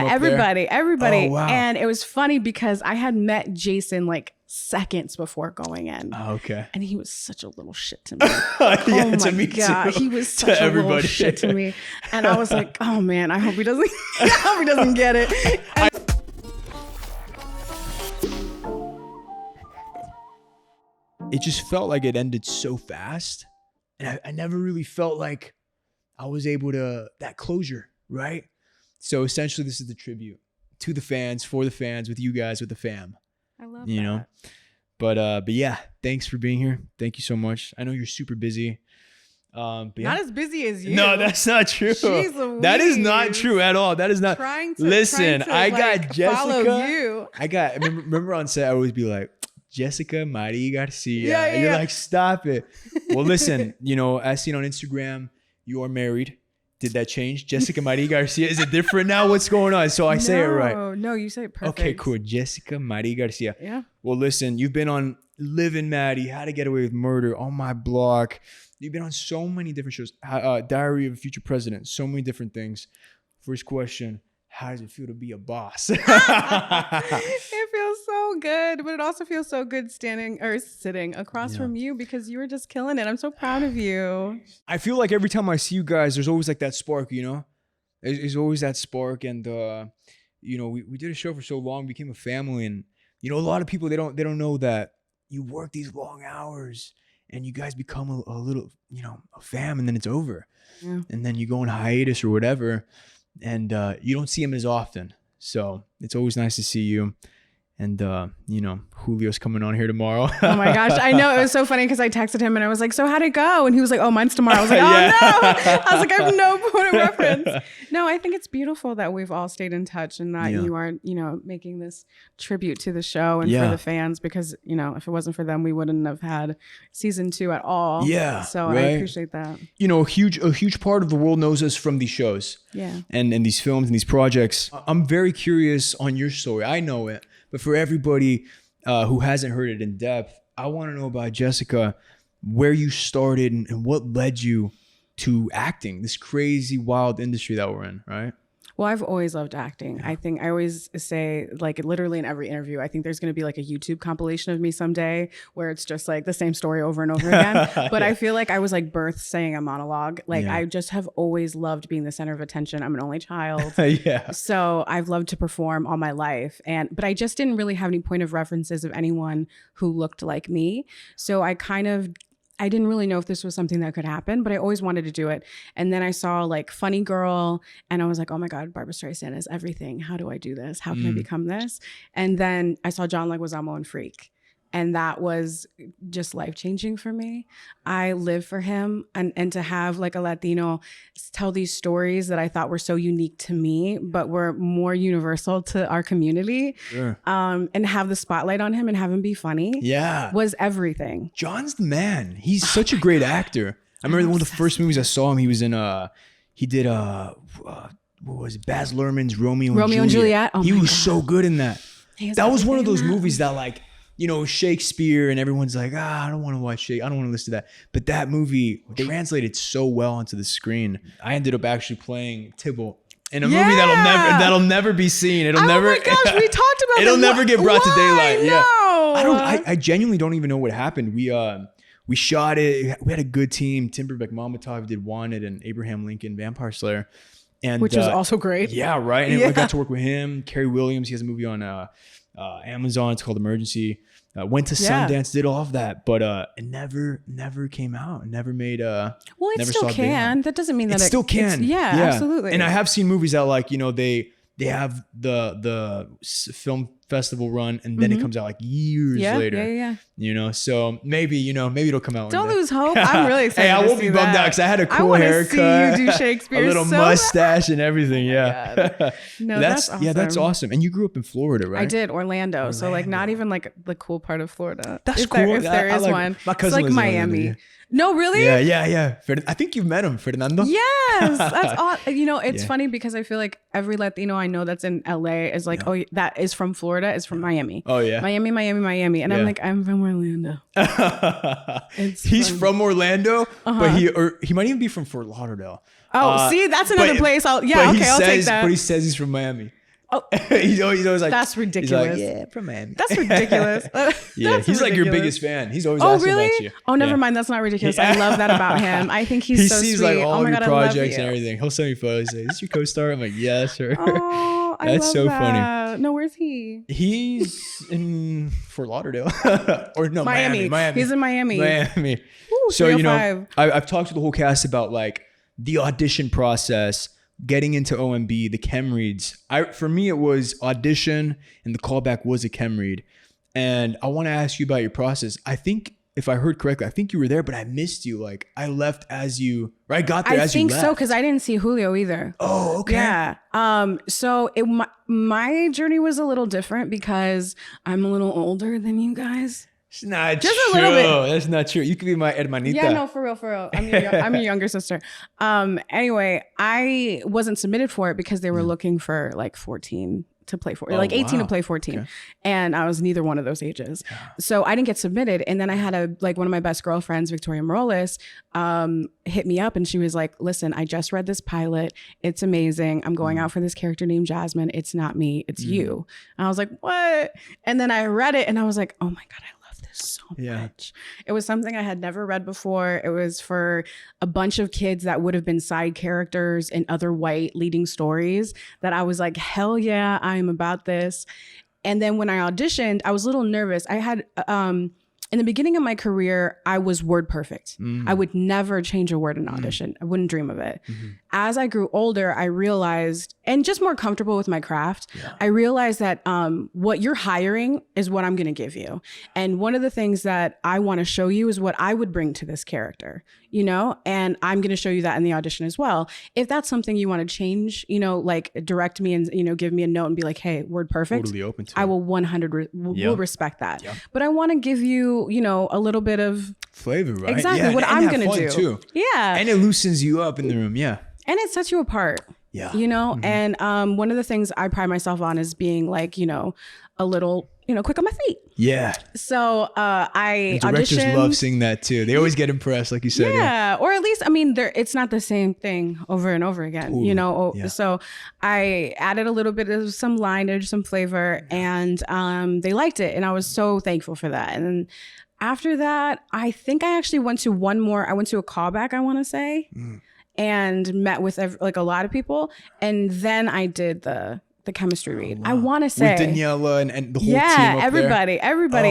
up everybody. Oh, wow. And it was funny because I had met Jason like seconds before going in. Oh, okay. And he was such a little shit to me. Yeah, to me too. He was such a little shit to me. And I was like, oh man, I hope he doesn't get it. And it just felt like it ended so fast. And I never really felt like I was able to, that closure, right? So essentially this is the tribute to the fans, for the fans, with you guys, with the fam. I love you that. know? But yeah, thanks for being here. Thank you so much. I know you're super busy. But yeah. Not as busy as you. No, that's not true. Jeez that is Louise. not true at all. That is not. Listen, I got Jessica. Follow you. Remember on set, I always be like, Jessica Marie Garcia. Yeah, and you're like, stop it. Well, listen, as seen on Instagram, you are married. Did that change? Jessica Marie Garcia. Is it different now? What's going on? So I say it right. No, you say it perfect. Okay, cool. Jessica Marie Garcia. Yeah. Well, listen, you've been on Living Maddie, How to Get Away with Murder, On My Block. You've been on so many different shows. Diary of a Future President. So many different things. First question. How does it feel to be a boss? It feels so good, but it also feels so good sitting across from you because you were just killing it. I'm so proud of you. I feel like every time I see you guys, there's always like that spark, There's always that spark. And, we did a show for so long, became a family. And, a lot of people, they don't know that you work these long hours and you guys become a little, a fam, and then it's over. Yeah. And then you go on hiatus or whatever. And you don't see him as often. So it's always nice to see you. And, Julio's coming on here tomorrow. Oh my gosh. I know. It was so funny because I texted him and I was like, so how'd it go? And he was like, oh, mine's tomorrow. I was like, oh Yeah. no. I was like, I have no point of reference. No, I think it's beautiful that we've all stayed in touch and that you are, making this tribute to the show and for the fans because, if it wasn't for them, we wouldn't have had season 2 at all. Yeah. So right? I appreciate that. A huge part of the world knows us from these shows. Yeah. And these films and these projects. I'm very curious on your story. I know it. But for everybody who hasn't heard it in depth, I want to know about Jessica, where you started and what led you to acting, this crazy, wild industry that we're in, right? Well, I've always loved acting. I think I always say, like, literally in every interview, I think there's going to be like a YouTube compilation of me someday where it's just like the same story over and over again. But I feel like I was like birthed saying a monologue. Like I just have always loved being the center of attention. I'm an only child. So I've loved to perform all my life. But I just didn't really have any point of references of anyone who looked like me. So I didn't really know if this was something that could happen, but I always wanted to do it. And then I saw like Funny Girl and I was like, oh my God, Barbra Streisand is everything. How do I do this? How can I become this? And then I saw John Leguizamo in Freak. And that was just life-changing for me. I live for him and to have like a Latino tell these stories that I thought were so unique to me, but were more universal to our community. Sure. And have the spotlight on him and have him be funny. Yeah. Was everything. John's the man. He's such a great actor. I remember one of the first movies I saw him, he was in he did what was it? Baz Luhrmann's Romeo and Juliet. Oh, he was so good in that. That was one of those movies that like, Shakespeare and everyone's like, I don't want to watch Shakespeare. I don't want to listen to that. But that movie translated so well onto the screen. I ended up actually playing Tybalt in a movie that'll never be seen. It'll never. Oh my gosh, we talked about it'll never get brought to daylight. No. Yeah. I genuinely don't even know what happened. We shot it. We had a good team. Tim Burbeck-Mamatov did Wanted and Abraham Lincoln Vampire Slayer. Which was also great. Yeah, right. And I got to work with him. Kerry Williams, he has a movie on Amazon. It's called Emergency. Went to Sundance, did all of that, but it never came out. It never made well, it still can. That doesn't mean that it still can. Yeah, absolutely. And I have seen movies that like, they have the film festival run and then it comes out like years later. Yeah. So maybe it'll come out. Don't lose hope. I'm really excited. Hey, I won't be bummed out because I had a cool haircut. I want to see you do Shakespeare. A little mustache and everything. Yeah. No, that's awesome. Yeah, that's awesome. And you grew up in Florida, right? I did, Orlando. So like not even like the cool part of Florida. That's cool. If there is one. My cousin it's like Miami. No, really? Yeah. I think you've met him, Fernando. Yes, that's awesome. It's funny because I feel like every Latino I know that's in LA is like, oh, that is from Florida, is from Miami. Oh yeah, Miami. And I'm like, I'm from Orlando. He's from Orlando, but he might even be from Fort Lauderdale. Oh, see, that's another place. I'll take that. But he says he's from Miami. Oh, he's always like, that's ridiculous. He's like, yeah, from Miami. That's ridiculous. Yeah, he's like your biggest fan. He's always asking really? about you. Oh, never mind. That's not ridiculous. I love that about him. I think he's so sees sweet. like all oh my your God, projects I love and everything. He'll send me photos. Say, is this your co-star? I'm like, yes, sir. Oh, I That's love so that. funny. No, where's he? He's in Fort Lauderdale. Or no, Miami. He's in Miami. Ooh, So, you know, 305. I've talked to the whole cast about like the audition process, getting into OMB, the chem reads. For me, it was audition and the callback was a chem read. And I want to ask you about your process. I think if I heard correctly, I think you were there, but I missed you. Like I left as you, or I got there as you left. I think so, because I didn't see Julio either. Oh, okay. Yeah. So my journey was a little different because I'm a little older than you guys. It's not just true. A little bit. That's not true. You could be my hermanita. Yeah, no, for real. I'm your younger sister. Anyway, I wasn't submitted for it because they were looking for like 14 to play 14, like 18 to play 14. Okay. And I was neither one of those ages. Yeah. So I didn't get submitted. And then I had one of my best girlfriends, Victoria Morales, hit me up and she was like, listen, I just read this pilot. It's amazing. I'm going out for this character named Jasmine. It's not me, it's you. And I was like, what? And then I read it and I was like, oh my God, I love this so much. It was something I had never read before. It was for a bunch of kids that would have been side characters in other white leading stories that I was like, hell yeah, I'm about this. And then when I auditioned, I was a little nervous. I had, in the beginning of my career, I was word perfect. I would never change a word in audition. I wouldn't dream of it. As I grew older, I realized, and just more comfortable with my craft, I realized that what you're hiring is what I'm going to give you. And one of the things that I want to show you is what I would bring to this character, you know, and I'm going to show you that in the audition as well. If that's something you want to change, you know, like direct me and, you know, give me a note and be like, hey, word perfect. Totally open to I it. will 100 will respect that. But I want to give you, you know, a little bit of flavor, right? Exactly what I'm going to do. Too. Yeah. And it loosens you up in the room. Yeah. And it sets you apart. Yeah. You know, and one of the things I pride myself on is being like, you know, a little, you know, quick on my feet. Yeah. So I directors auditioned. love seeing that too. They always get impressed, like you said. Yeah. Or at least, I mean, it's not the same thing over and over again, you know? So I added a little bit of some lineage, some flavor, and they liked it. And I was so thankful for that. And then after that, I think I actually went to I went to a callback, I want to say. And met with like a lot of people, and then I did the chemistry read. Wow. I want to say with Daniela and the whole team up everybody.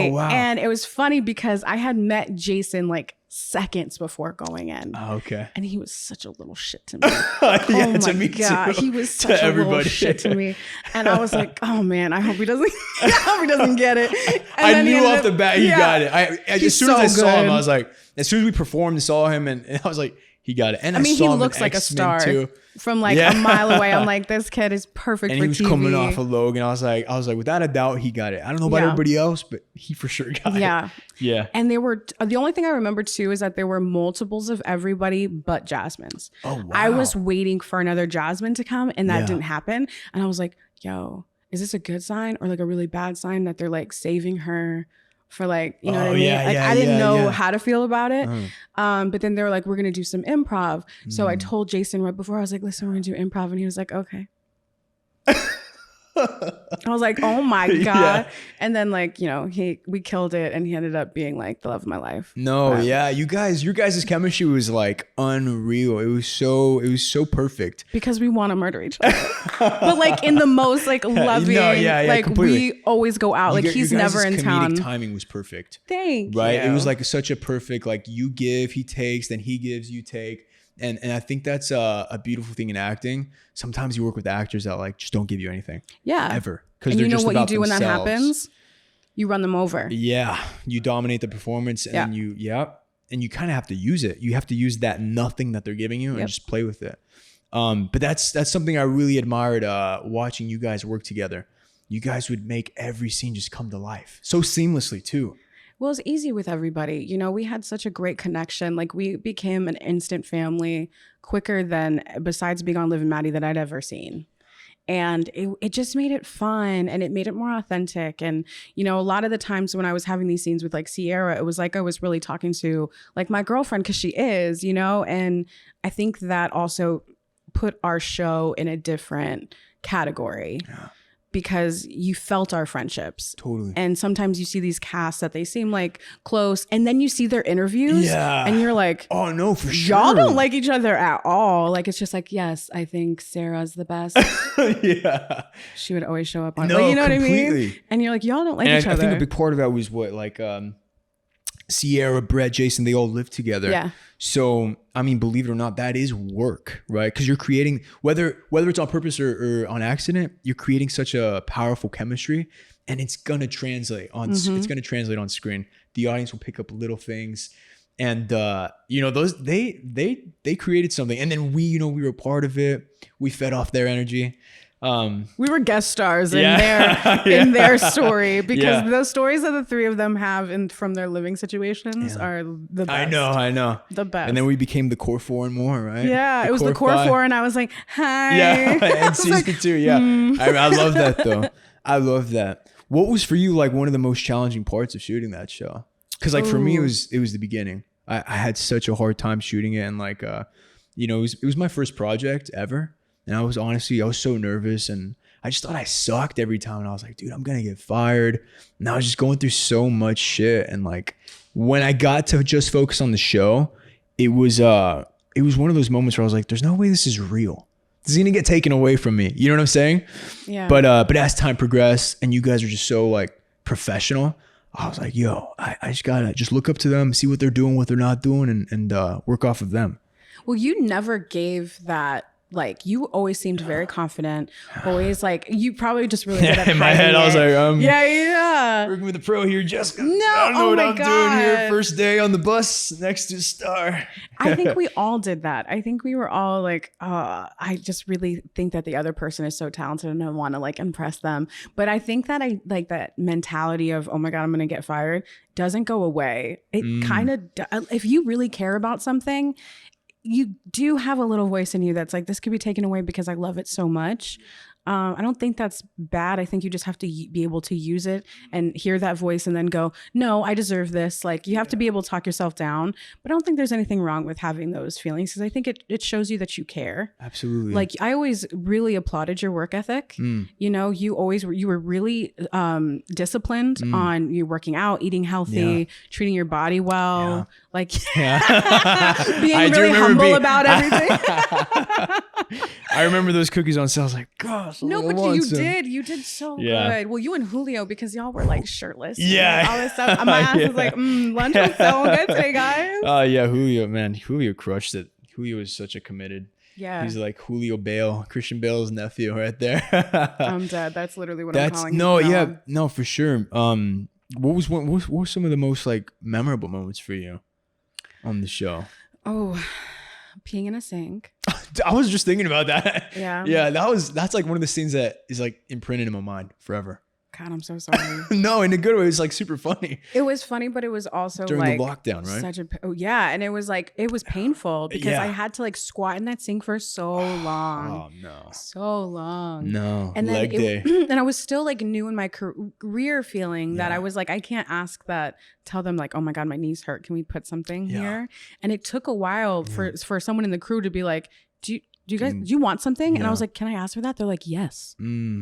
Oh, wow. And it was funny because I had met Jason like seconds before going in. Oh, okay. And he was such a little shit to me. To me God, too. He was such a little shit to me. And I was like, oh man, I hope he doesn't get it. And I knew off the bat he got it. As soon as I saw him, I was like, as soon as we performed and saw him, and I was like, he got it. And I mean, he looks like X-Men a star too. From like a mile away. I'm like, this kid is perfect and for TV. And he was coming off of Logan. I was like, without a doubt, he got it. I don't know about everybody else, but he for sure got it. Yeah. And they were, the only thing I remember too is that there were multiples of everybody but Jasmine's. Oh, wow. I was waiting for another Jasmine to come and that didn't happen. And I was like, yo, is this a good sign or like a really bad sign that they're like saving her for like, you know what I mean? I didn't know how to feel about it. But then they were like, we're going to do some improv. So I told Jason right before, I was like, listen, we're going to do improv. And he was like, okay. I was like, oh my God. And then like, you know, we killed it and he ended up being like the love of my life. Your guys' chemistry was like unreal. It was so perfect. Because we want to murder each other. But like in the most like loving, like completely. We always go out. Like he's never in town. Comedic timing was perfect. Thank you. It was like such a perfect, like you give, he takes, then he gives, you take. And I think that's a beautiful thing in acting. Sometimes you work with actors that like just don't give you anything. Yeah. Ever. And you know what you do when that happens? You run them over. Yeah. You dominate the performance and you kind of have to use it. You have to use that nothing that they're giving you and just play with it. But that's something I really admired watching you guys work together. You guys would make every scene just come to life so seamlessly too. Well, it's easy with everybody. You know, we had such a great connection. Like we became an instant family quicker than, besides being on Liv and Maddie, that I'd ever seen. And it just made it fun and it made it more authentic. And, you know, a lot of the times when I was having these scenes with like Sierra, it was like I was really talking to like my girlfriend because she is, you know, and I think that also put our show in a different category. because you felt our friendships. Totally. And sometimes you see these casts that they seem like close, and then you see their interviews and you're like, oh no, for sure. Y'all don't like each other at all. Like, it's just like, yes, I think Sarah's the best. Yeah. She would always show up on, No, like, you know completely. what I mean? And you're like, y'all don't like And each I other. think a big part of that was what, like, Sierra, Brett, Jason, they all live together. Yeah. So, I mean, believe it or not, that is work, right? Because you're creating, whether it's on purpose or on accident, you're creating such a powerful chemistry, and it's gonna translate on. It's gonna translate on screen. The audience will pick up little things, and you know, those they created something, and then we were part of it. We fed off their energy. We were guest stars in their story, because those stories that the three of them have from their living situations are the best. I know. The best. And then we became the core four and more, right? Yeah, it was the core four, and I was like, hi. Yeah, and season 2, yeah. I love that though. I love that. What was for you like one of the most challenging parts of shooting that show? Because like for me, it was the beginning. I had such a hard time shooting it, and like you know, it was my first project ever. And I was so nervous, and I just thought I sucked every time. And I was like, dude, I'm going to get fired. And I was just going through so much shit. And like, when I got to just focus on the show, it was one of those moments where I was like, there's no way this is real. This is going to get taken away from me. You know what I'm saying? Yeah. But as time progressed and you guys are just so like professional, I was like, yo, I just got to just look up to them, see what they're doing, what they're not doing, and work off of them. Well, you never gave that. Like, you always seemed very confident, always like, you probably just really good at in my head, I was like, yeah. Working with the pro here, Jessica. No, I don't know what I'm God. doing here. First day on the bus next to Star. I think we all did that. I think we were all like, I just really think that the other person is so talented and I want to like impress them. But I think that I like that mentality of, oh my God, I'm going to get fired doesn't go away. It kind of, if you really care about something, you do have a little voice in you that's like, this could be taken away because I love it so much. I don't think that's bad. I think you just have to be able to use it and hear that voice and then go, no, I deserve this. Like, you have to be able to talk yourself down. But I don't think there's anything wrong with having those feelings, because I think it shows you that you care. Absolutely. Like, I always really applauded your work ethic. You know, you were really disciplined on you working out, eating healthy, treating your body well, like being really humble about everything. I remember those cookies on sale. I was like, gosh. No, but you did so good. Well, you and Julio, because y'all were like shirtless. Yeah. All this stuff. My ass was like, lunch was so good today, guys. Yeah, Julio crushed it. Julio is such a committed. Yeah. He's like Julio Bale, Christian Bale's nephew right there. I'm dead. That's literally what I'm calling him. No, for sure. What were some of the most like memorable moments for you on the show? Oh, peeing in a sink. I was just thinking about that. Yeah. Yeah, that's like one of the scenes that is like imprinted in my mind forever. God, I'm so sorry. No, in a good way. It's like super funny. It was funny, but it was also during like the lockdown, right? And it was like, it was painful because I had to like squat in that sink for so long. Oh no. So long. No. And then leg day. And I was still like new in my career, feeling that I was like, I can't tell them like, oh my God, my knees hurt. Can we put something here? And it took a while for someone in the crew to be like, do you want something? Yeah. And I was like, can I ask for that? They're like, yes,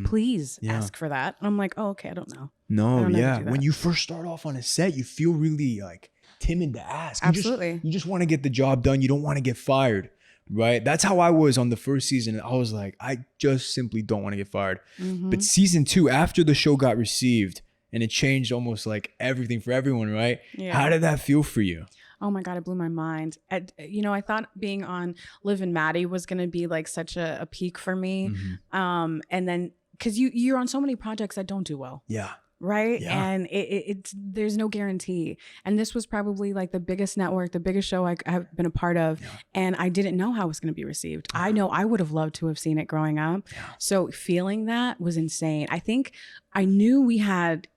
please ask for that. And I'm like, oh, okay, I don't know. No, yeah. When you first start off on a set, you feel really like timid to ask. Absolutely. You just want to get the job done. You don't want to get fired, right? That's how I was on the first season. I was like, I just simply don't want to get fired. But season 2, after the show got received and it changed almost like everything for everyone, right? Yeah. How did that feel for you? Oh my God, it blew my mind. I thought being on Liv and Maddie was going to be like such a peak for me. And then, because you're on so many projects that don't do well. Yeah. Right. Yeah. And it's there's no guarantee. And this was probably like the biggest network, the biggest show I've been a part of. Yeah. And I didn't know how it was going to be received. I know I would have loved to have seen it growing up. Yeah. So feeling that was insane. I think I knew we had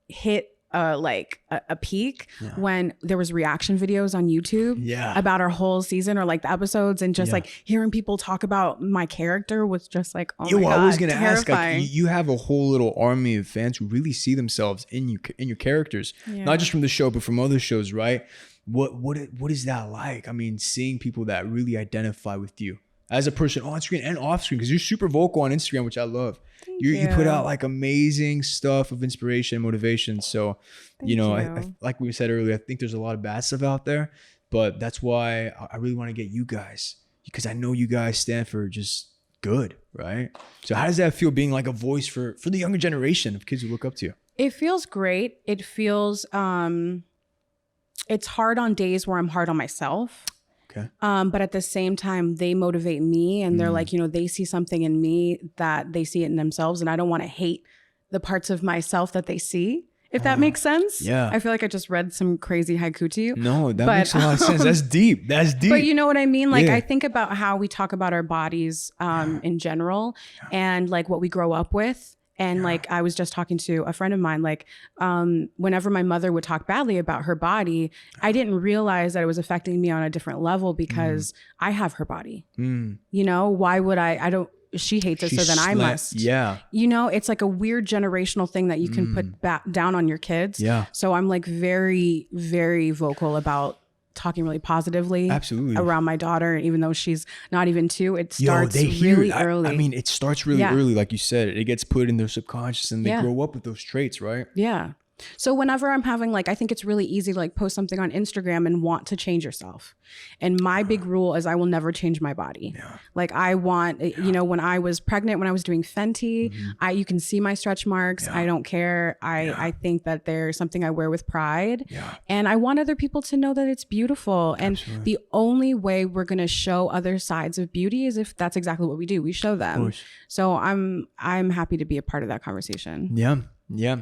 hit a peak when there was reaction videos on YouTube about our whole season or like the episodes, and just like hearing people talk about my character was just like, oh my God, I was gonna terrifying. ask, like, you have a whole little army of fans who really see themselves in your characters, not just from the show but from other shows, right? What is that like? I mean, seeing people that really identify with you as a person on screen and off screen, because you're super vocal on Instagram, which I love. You put out like amazing stuff of inspiration and motivation. So, you know, I, like we said earlier, I think there's a lot of bad stuff out there, but that's why I really want to get you guys, because I know you guys stand for just good, right? So how does that feel being like a voice for the younger generation of kids who look up to you? It feels great. It feels, it's hard on days where I'm hard on myself. Okay. But at the same time, they motivate me, and they're like, you know, they see something in me that they see it in themselves, and I don't want to hate the parts of myself that they see, if that makes sense. Yeah. I feel like I just read some crazy haiku to you. No, that makes a lot of sense. That's deep. That's deep. But you know what I mean? Like, I think about how we talk about our bodies in general, and like what we grow up with. And like, I was just talking to a friend of mine, like, whenever my mother would talk badly about her body, I didn't realize that it was affecting me on a different level because I have her body. You know, why would she hates it, so then I must. Yeah. You know, it's like a weird generational thing that you can put back down on your kids. Yeah. So I'm like very, very vocal about talking really positively around my daughter, even though she's not even 2. It starts really early. I mean, it starts really early, like you said. It gets put in their subconscious, and they grow up with those traits, right? Yeah. So whenever I'm having like, I think it's really easy to like post something on Instagram and want to change yourself. And my big rule is I will never change my body. Yeah. Like I want, you know, when I was pregnant, when I was doing Fenty, you can see my stretch marks. I don't care. I think that there's something I wear with pride. Yeah. And I want other people to know that it's beautiful. And the only way we're going to show other sides of beauty is if that's exactly what we do. We show them. So I'm happy to be a part of that conversation. Yeah. Yeah.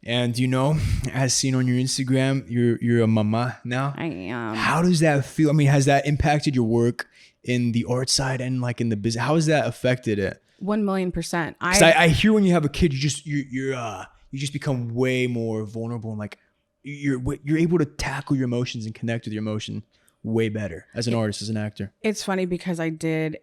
And you know, as seen on your Instagram, you're a mama now. I am. How does that feel? I mean, has that impacted your work in the art side and like in the business? How has that affected it? 1,000,000%. I hear when you have a kid, you just become way more vulnerable, and like you're able to tackle your emotions and connect with your emotion way better as an artist, as an actor. It's funny because I did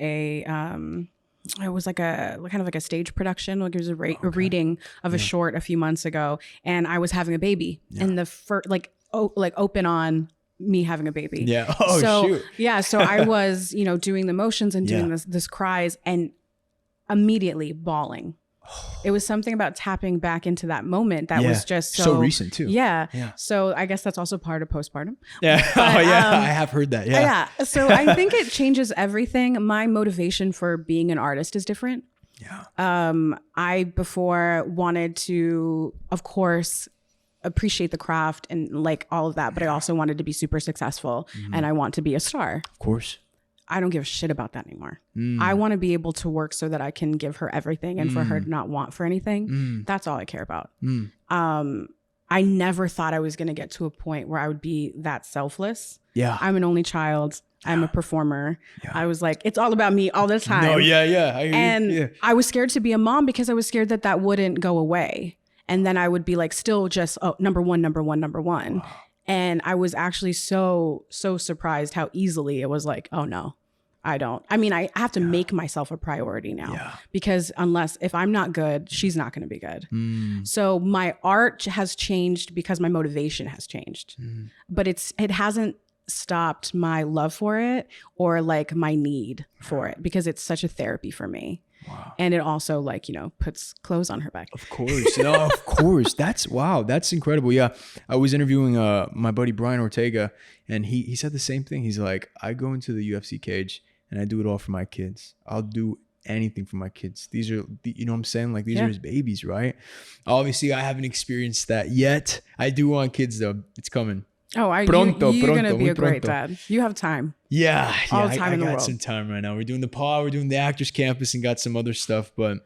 it was like a kind of like a stage production. Like it was a reading of a short a few months ago, and I was having a baby, and the first open on me having a baby. Yeah. Oh, shoot. Yeah. So I was, you know, doing the motions and doing this cries and immediately bawling. It was something about tapping back into that moment that was just so recent too. Yeah. So I guess that's also part of postpartum. Yeah. But, I have heard that. Yeah. So I think it changes everything. My motivation for being an artist is different. Yeah. I before wanted to, of course, appreciate the craft and like all of that, but I also wanted to be super successful and I want to be a star. Of course. I don't give a shit about that anymore. I want to be able to work so that I can give her everything and for her to not want for anything. That's all I care about. I never thought I was going to get to a point where I would be that selfless. Yeah. I'm an only child. I'm a performer. Yeah. I was like, it's all about me all the time. No, yeah. I was scared to be a mom because I was scared that wouldn't go away. And then I would be like, still just number one. Wow. And I was actually so surprised how easily it was like, oh no, I don't. I mean, I have to make myself a priority now because if I'm not good, she's not going to be good. So my art has changed because my motivation has changed, but it hasn't stopped my love for it or like my need for it because it's such a therapy for me. Wow. And it also like, you know, puts clothes on her back. Of course. No, of course. That's incredible. Yeah. I was interviewing my buddy Brian Ortega, and he said the same thing. He's like, I go into the UFC cage and I do it all for my kids. I'll do anything for my kids. These are, you know what I'm saying? Like these are his babies, right? Obviously I haven't experienced that yet. I do want kids though. It's coming. Oh, you're going to be a great dad. You have time. Yeah. All the time in the world. I got some time right now. We're doing the pod, we're doing the Actors Campus, and got some other stuff. But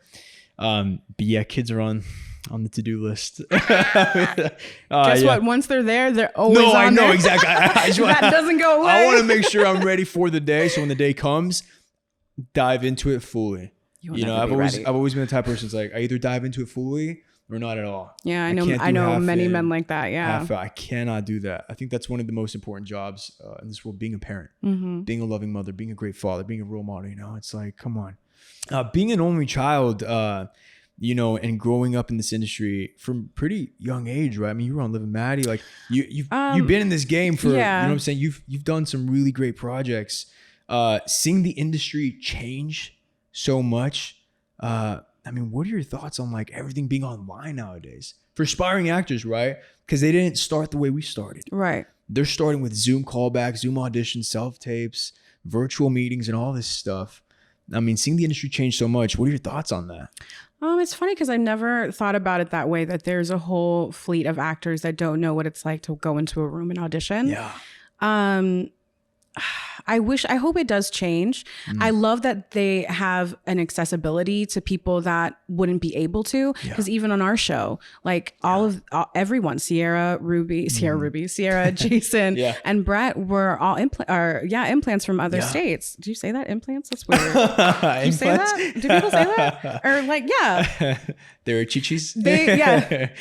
yeah, kids are on the to-do list. Guess what? Once they're there, they're always on there. No, I know, exactly. That doesn't go away. I want to make sure I'm ready for the day. So when the day comes, dive into it fully. You know, I've always been the type of person that's like, I either dive into it fully or not at all. Yeah, I know many men like that. Yeah. I cannot do that. I think that's one of the most important jobs in this world, being a parent, being a loving mother, being a great father, being a role model. You know, it's like, come on. Being an only child, you know, and growing up in this industry from pretty young age, right? I mean, you were on Liv and Maddie. Like you've been in this game for, you know what I'm saying? You've done some really great projects. Seeing the industry change so much, I mean, what are your thoughts on like everything being online nowadays for aspiring actors, right? Because they didn't start the way we started. Right. They're starting with Zoom callbacks, Zoom auditions, self-tapes, virtual meetings, and all this stuff. I mean, seeing the industry change so much, what are your thoughts on that? It's funny because I never thought about it that way, that there's a whole fleet of actors that don't know what it's like to go into a room and audition. Yeah. I hope it does change. I love that they have an accessibility to people that wouldn't be able to. Because even on our show, like everyone, Sierra, Jason, and Brett were all implants from other states. Do you say that? Implants? That's weird. Do you say that? Do people say that? Or like, They were chichis.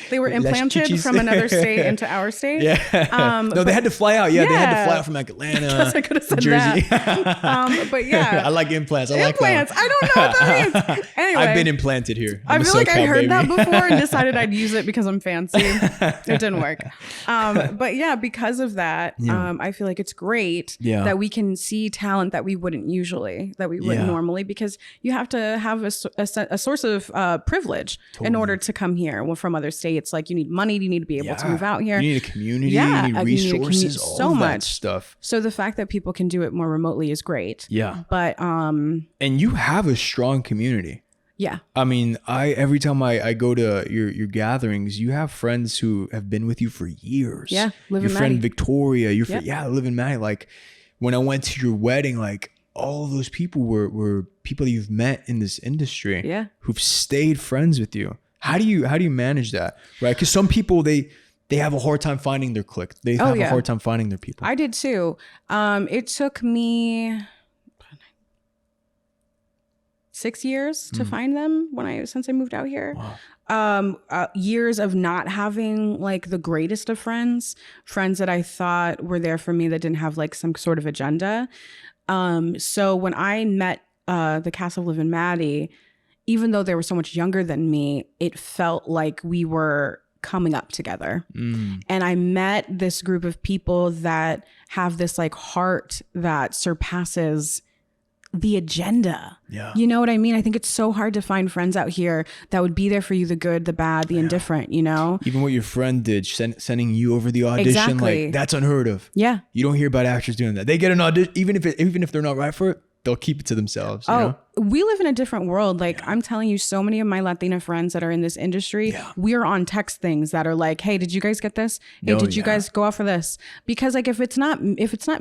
They were implanted from another state into our state. No, they had to fly out. They had to fly out from like Atlanta, I could have said Jersey. But yeah, I like implants. Implants. I don't know what that means. Anyway, I've been implanted here. I feel like I heard that before and decided I'd use it because I'm fancy. It didn't work. But yeah, because of that, I feel like it's great that we can see talent that we wouldn't normally, because you have to have a source of privilege in order to come here. Well, from other states, like you need money, you need to be able to move out here. You need a community, you need resources, all that stuff. So the fact that people can do it more remotely is great. Yeah. But and you have a strong community. Yeah. I mean, every time I go to your gatherings, you have friends who have been with you for years. Yeah. Your friend Victoria, your friend, Liv and Maddie. Like when I went to your wedding, like all of those people were people that you've met in this industry. Yeah. Who've stayed friends with you. How do you manage that? Right? Because some people they have a hard time finding their clique. They have a hard time finding their people. I did too. It took me 6 years to find them since I moved out here. Wow. Years of not having like the greatest of friends that I thought were there for me that didn't have like some sort of agenda. So when I met the cast of Liv and Maddie, even though they were so much younger than me, it felt like we were coming up together. And I met this group of people that have this like heart that surpasses the agenda. Yeah. You know what I mean? I think it's so hard to find friends out here that would be there for you, the good, the bad, the indifferent, you know? Even what your friend did, sending you over the audition, exactly. Like that's unheard of. Yeah. You don't hear about actors doing that. They get an audition, even if they're not right for it, they'll keep it to themselves. You know? We live in a different world. Like I'm telling you, so many of my Latina friends that are in this industry, we're on text things that are like, hey, did you guys get this? Hey, did you guys go out for this? Because like, if it's not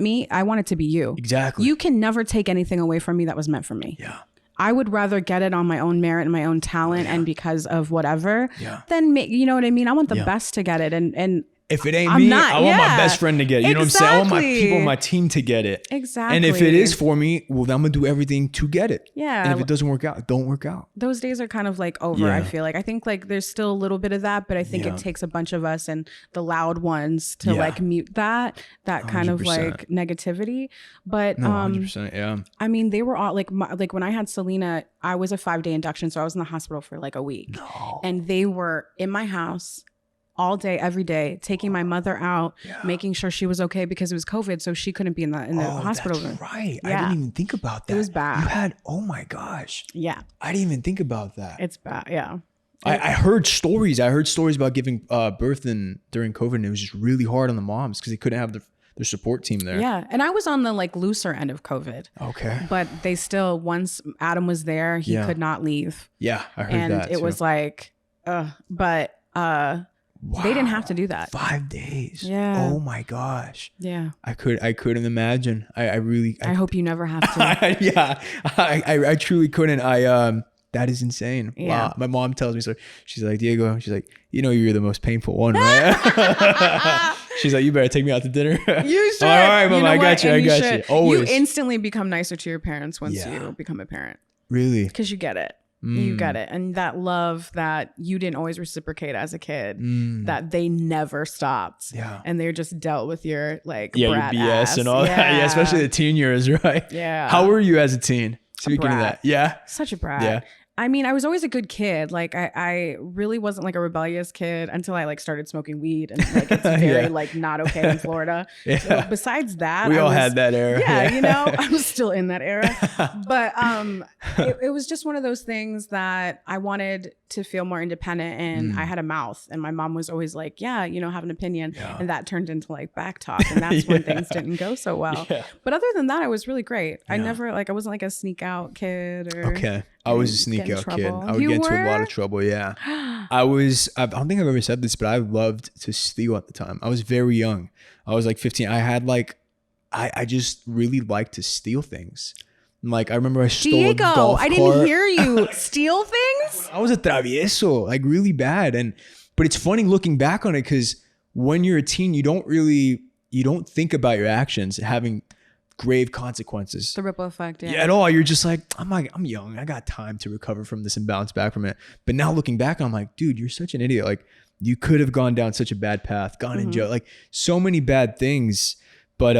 me, I want it to be you. Exactly. You can never take anything away from me that was meant for me. Yeah. I would rather get it on my own merit and my own talent and because of whatever than you know what I mean? I want the best to get it. And if it ain't me, I want my best friend to get it. You know what I'm saying? I want my people on my team to get it. Exactly. And if it is for me, well, then I'm going to do everything to get it. Yeah. And if it doesn't work out, it don't work out. Those days are kind of like over, I feel like. I think like there's still a little bit of that, but I think it takes a bunch of us and the loud ones to like mute that kind of like negativity. But no, 100%, yeah. I mean, they were all like when I had Selena, I was a 5-day induction. So I was in the hospital for like a week. No. And they were in my house all day, every day, taking my mother out, making sure she was okay because it was COVID, so she couldn't be in the hospital room. Right. Yeah. I didn't even think about that. It was bad. You had, oh my gosh. Yeah. I didn't even think about that. It's bad. Yeah. I heard stories. I heard stories about giving birth during COVID, and it was just really hard on the moms because they couldn't have their support team there. Yeah. And I was on the like looser end of COVID. Okay. But they still, once Adam was there, he could not leave. Yeah. I heard that. And it was like, wow. They didn't have to do that. 5 days. Yeah. Oh my gosh. Yeah. I couldn't imagine. I hope you never have to. Yeah. I truly couldn't. That is insane. Yeah. Wow. My mom tells me so. She's like, Diego, she's like, you know, you're the most painful one, right? She's like, you better take me out to dinner. You should. All right, Mom, I got you. I got you. Always. You instantly become nicer to your parents once you become a parent. Really? Because you get it. You get it. And that love that you didn't always reciprocate as a kid, that they never stopped. Yeah. And they just dealt with your like your brat BS ass. and all that. Yeah, especially the teen years, right? Yeah. How were you as a teen? Speaking of that. Yeah. Such a brat. Yeah. I mean, I was always a good kid. Like I really wasn't like a rebellious kid until I like started smoking weed, and like it's very like not okay in Florida. Yeah. So besides that, We all had that era. Yeah, you know, I'm still in that era. But it was just one of those things that I wanted to feel more independent, and I had a mouth, and my mom was always like, yeah, you know, have an opinion. And that turned into like back talk, and that's when things didn't go so well. But other than that, I was really great. I never like, I wasn't like a sneak out kid or I was a sneak out kid. I would get into a lot of trouble. Yeah. I don't think I've ever said this, but I loved to steal at the time. I was very young. I was like 15. I had like, I just really liked to steal things. Like I remember I stole a golf cart. I didn't hear you steal things. I was a travieso, like really bad. But it's funny looking back on it, because when you're a teen, you don't think about your actions having grave consequences. The ripple effect, yeah. At all. You're just like, I'm young. I got time to recover from this and bounce back from it. But now looking back, I'm like, dude, you're such an idiot. Like you could have gone down such a bad path, gone in jail, like so many bad things. But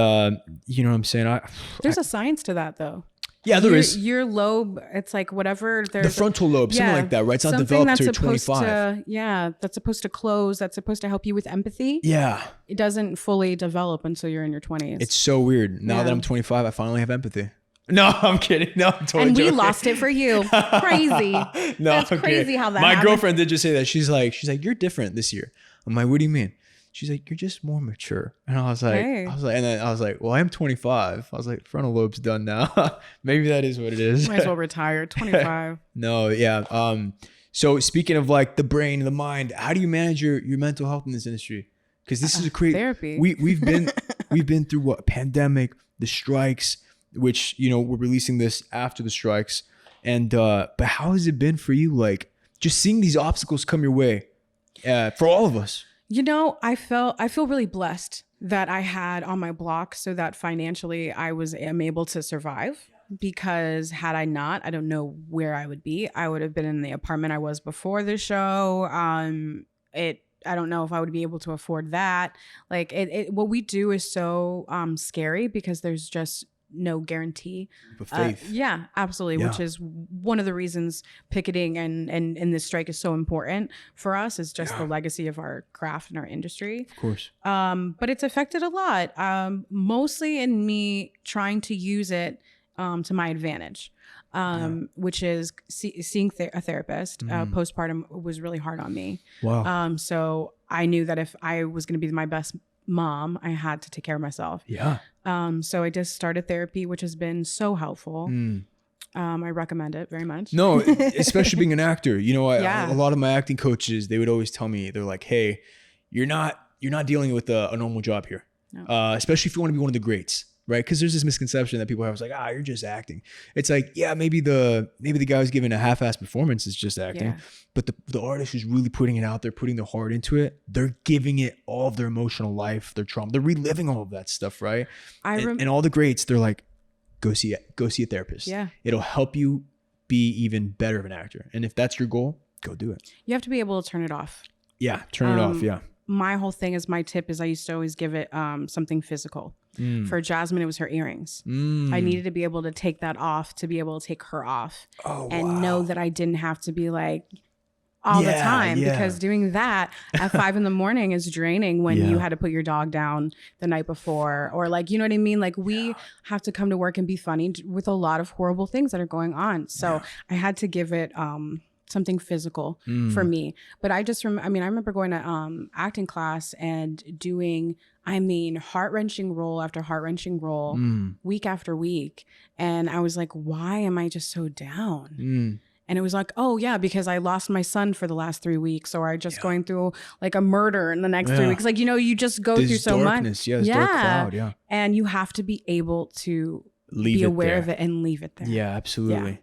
you know what I'm saying? There's a science to that though. Yeah, there is. Your lobe, it's like whatever. The frontal lobe, something like that, right? It's not developed till 25. That's supposed to close. That's supposed to help you with empathy. Yeah. It doesn't fully develop until you're in your 20s. It's so weird. Now that I'm 25, I finally have empathy. No, I'm kidding. No, I'm totally joking. We lost it for you. Crazy. That's crazy how that happened. My girlfriend did just say that. She's like, you're different this year. I'm like, what do you mean? She's like, you're just more mature. And I was like, and then I was like, well, I am 25. I was like, frontal lobe's done now. Maybe that is what it is. Might as well retire. 25. No, yeah. So speaking of like the brain, the mind, how do you manage your mental health in this industry? Because this is a crazy therapy. We've been through what? Pandemic, the strikes, which, you know, we're releasing this after the strikes. And but how has it been for you? Like just seeing these obstacles come your way, for all of us. You know, I feel really blessed that I had on my block so that financially am able to survive, because had I not, I don't know where I would be. I would have been in the apartment I was before the show. I don't know if I would be able to afford that. Like what we do is so scary, because there's just no guarantee. Of faith. Yeah, absolutely. Yeah. Which is one of the reasons picketing and this strike is so important for us, is just the legacy of our craft and our industry. Of course. But it's affected a lot, mostly in me trying to use it to my advantage, which is seeing a therapist. Postpartum was really hard on me. Wow. So I knew that if I was going to be my best mom, I had to take care of myself. Yeah. So I just started therapy, which has been so helpful. I recommend it very much. No, especially being an actor. You know, a lot of my acting coaches, they would always tell me, they're like, hey, you're not dealing with a normal job here. No. Especially if you want to be one of the greats, right? Because there's this misconception that people have. It's like, you're just acting. It's like, yeah, maybe the guy who's giving a half-assed performance is just acting. Yeah. But the artist who's really putting it out there, putting their heart into it, they're giving it all of their emotional life, their trauma. They're reliving all of that stuff, right? And all the greats, they're like, go see a therapist. Yeah. It'll help you be even better of an actor. And if that's your goal, go do it. You have to be able to turn it off. Yeah, turn it off, yeah. My whole thing is, my tip is I used to always give it something physical. For Jasmine, it was her earrings. I needed to be able to take that off, to be able to take her off, and know that I didn't have to be like all the time, because doing that at 5 a.m. is draining when you had to put your dog down the night before, or like, you know what I mean? Like we have to come to work and be funny with a lot of horrible things that are going on. So I had to give it something physical for me. But I remember going to acting class and doing, heart-wrenching role after heart-wrenching role, week after week. And I was like, why am I just so down? And it was like, oh yeah, because I lost my son for the last 3 weeks, or I just going through like a murder in the next 3 weeks. Like, you know, you just go through so much. Dark cloud, and you have to be able to be aware of it and leave it there. Yeah, absolutely. Yeah.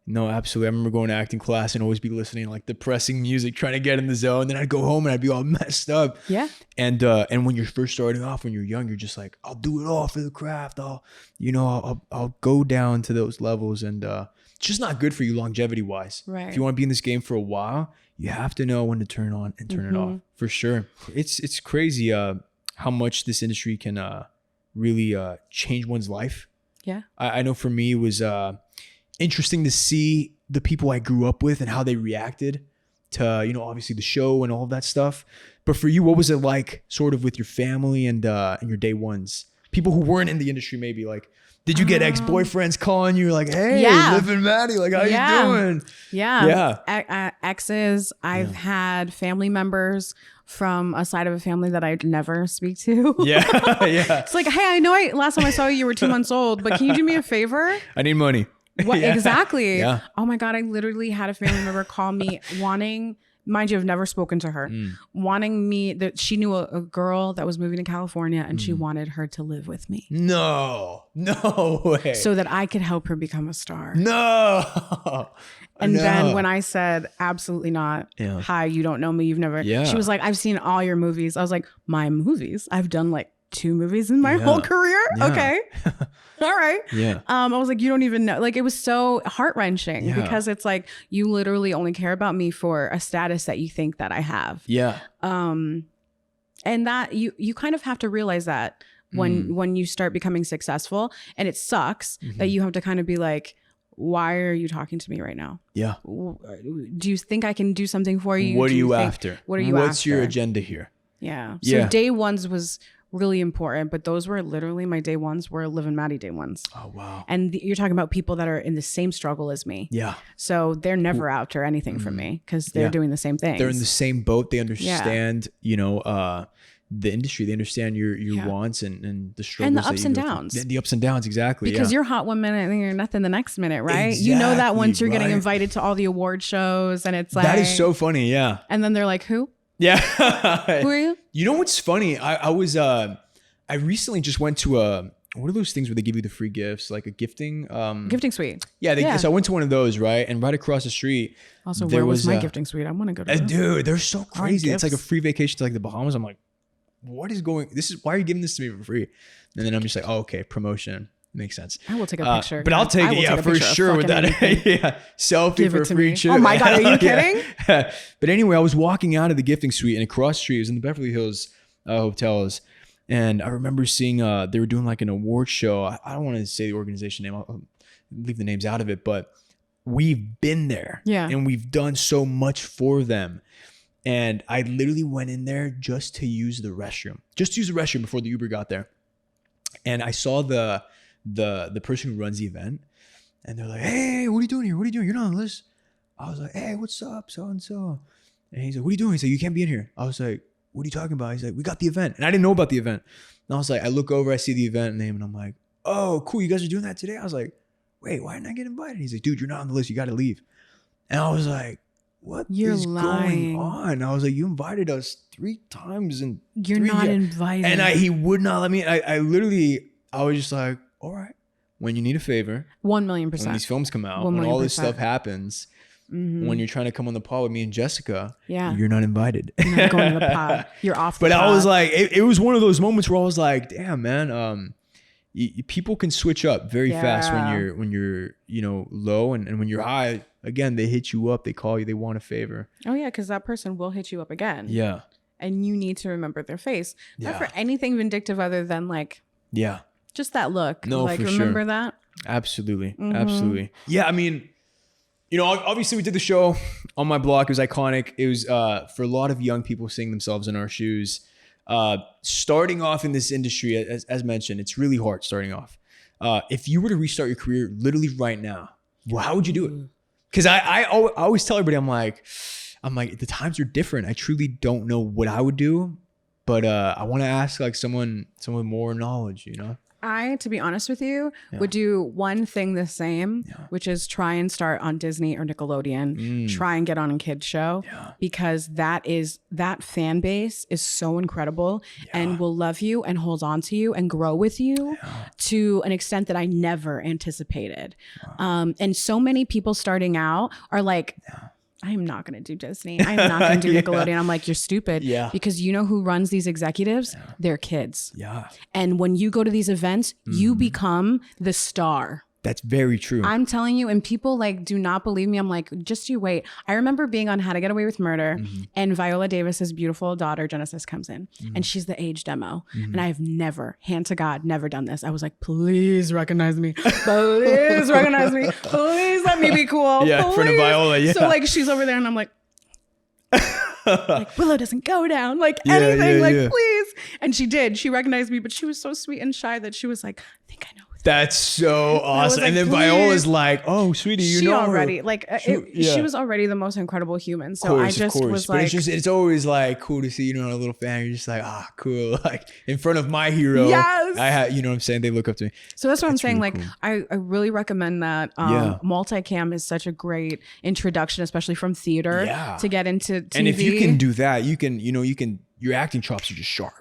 No, absolutely. I remember going to acting class and always be listening to like depressing music, trying to get in the zone. Then I'd go home and I'd be all messed up. Yeah. And when you're first starting off, when you're young, you're just like, I'll do it all for the craft. I'll go down to those levels, and it's just not good for you longevity wise. Right. If you want to be in this game for a while, you have to know when to turn on and turn it off, for sure. It's crazy how much this industry can really change one's life. Yeah. I know for me it was interesting to see the people I grew up with and how they reacted to, you know, obviously the show and all of that stuff. But for you, what was it like sort of with your family and your day ones? People who weren't in the industry, maybe like, did you get ex-boyfriends calling you like, hey, Liv and Maddie, like, how you doing? Yeah. Exes. I've had family members from a side of a family that I'd never speak to. Yeah. It's like, hey, I know last time I saw you, you were 2 months old, but can you do me a favor? I need money. What exactly? Yeah. Oh my God. I literally had a family member call me wanting, mind you, I've never spoken to her, wanting me that she knew a girl that was moving to California and she wanted her to live with me. No way. So that I could help her become a star. No. And then when I said, absolutely not, hi, you don't know me, you've never, she was like, I've seen all your movies. I was like, my movies? I've done like 2 movies in my whole career. Okay. All right. Yeah. I was like, you don't even know. Like, it was so heart-wrenching because it's like, you literally only care about me for a status that you think that I have. Yeah. And that you kind of have to realize that when you start becoming successful, and it sucks that you have to kind of be like, why are you talking to me right now? Yeah. Do you think I can do something for you? What are you after? What are you after? What's your agenda here? Yeah. So day ones was really important, but those were literally my day ones were Liv and Maddie day ones. Oh, wow. And you're talking about people that are in the same struggle as me. Yeah. So they're never out or anything from me because they're doing the same thing. They're in the same boat. They understand, you know, the industry. They understand your wants and the struggles. And the ups and downs. The ups and downs, exactly. Because you're hot one minute and you're nothing the next minute, right? Exactly, you know that once you're getting invited to all the award shows and it's like... That is so funny, yeah. And then they're like, who? Yeah. Who are you? You know what's funny? I recently just went to what are those things where they give you the free gifts, like a gifting suite. Yeah, so I went to one of those, right? And right across the street, also, where was my gifting suite? I want to go to dude, they're so crazy. It's like a free vacation to like the Bahamas. I'm like, what is going? Why are you giving this to me for free? And then I'm just like, oh, okay, promotion. Makes sense. I will take a picture. But I'll take it, for sure with that. Selfie Give for free trip. Oh my God, are you kidding? But anyway, I was walking out of the gifting suite and across the street, it was in the Beverly Hills hotels. And I remember seeing they were doing like an award show. I don't want to say the organization name. I'll leave the names out of it. But we've been there. Yeah. And we've done so much for them. And I literally went in there just to use the restroom. Just to use the restroom before the Uber got there. And I saw the person who runs the event. And they're like, hey, what are you doing here? What are you doing? You're not on the list. I was like, hey, what's up, so-and-so? And he's like, what are you doing? He's like, you can't be in here. I was like, what are you talking about? He's like, we got the event. And I didn't know about the event. And I was like, I look over, I see the event name, and I'm like, oh, cool. You guys are doing that today? I was like, wait, why didn't I get invited? He's like, dude, you're not on the list. You got to leave. And I was like, what is going on? I was like, you invited us 3 times in You're not invited. And he would not let me. I was just like, all right. When you need a favor, 1,000,000%. when these films come out, when all this stuff happens, when you're trying to come on the pod with me and Jessica, you're not invited. You're not going to the pod. You're off the pod. I was like, it was one of those moments where I was like, damn, man, people can switch up very fast when you're you know, low and when you're high. Again, they hit you up, they call you, they want a favor. Oh yeah, because that person will hit you up again. Yeah. And you need to remember their face. Not for anything vindictive other than like, just that look. No, like, for remember sure. that? Absolutely. Absolutely. Yeah, I mean, you know, obviously we did the show on my block. It was iconic. It was for a lot of young people seeing themselves in our shoes. Starting off in this industry, as mentioned, it's really hard starting off. If you were to restart your career literally right now, well, how would you do it? Because I always tell everybody, I'm like, the times are different. I truly don't know what I would do, but I want to ask like someone with more knowledge, you know? I, to be honest with you, would do one thing the same, which is try and start on Disney or Nickelodeon, try and get on a kid's show, because that fan base is so incredible and will love you and hold on to you and grow with you to an extent that I never anticipated. And so many people starting out are like, I am not going to do Disney. I am not going to do Nickelodeon. I'm like, you're stupid. Because you know who runs these executives? They're kids. And when you go to these events, you become the star. That's very true. I'm telling you, and people like do not believe me. I'm like, just you wait. I remember being on How to Get Away with Murder, and Viola Davis's beautiful daughter Genesis comes in, and she's the age demo, and I've never, hand to God, never done this. I was like, please recognize me, please recognize me, please let me be cool. Yeah, in front of Viola. Yeah. So like she's over there, and I'm like. Like Willow doesn't go down, like anything, please. And she did. She recognized me, but she was so sweet and shy that she was like, I think I know. That's so awesome. Like, and then please. Viola's like, oh, sweetie, you know already her. like she was already the most incredible human. So I just was but like, it's always like cool to see, a little fan. You're just like, cool. Like in front of my hero. Yes. I had, you know what I'm saying? They look up to me. So that's what I'm saying. Really like cool. I really recommend that. Multicam is such a great introduction, especially from theater to get into TV. And if you can do that, your acting chops are just sharp.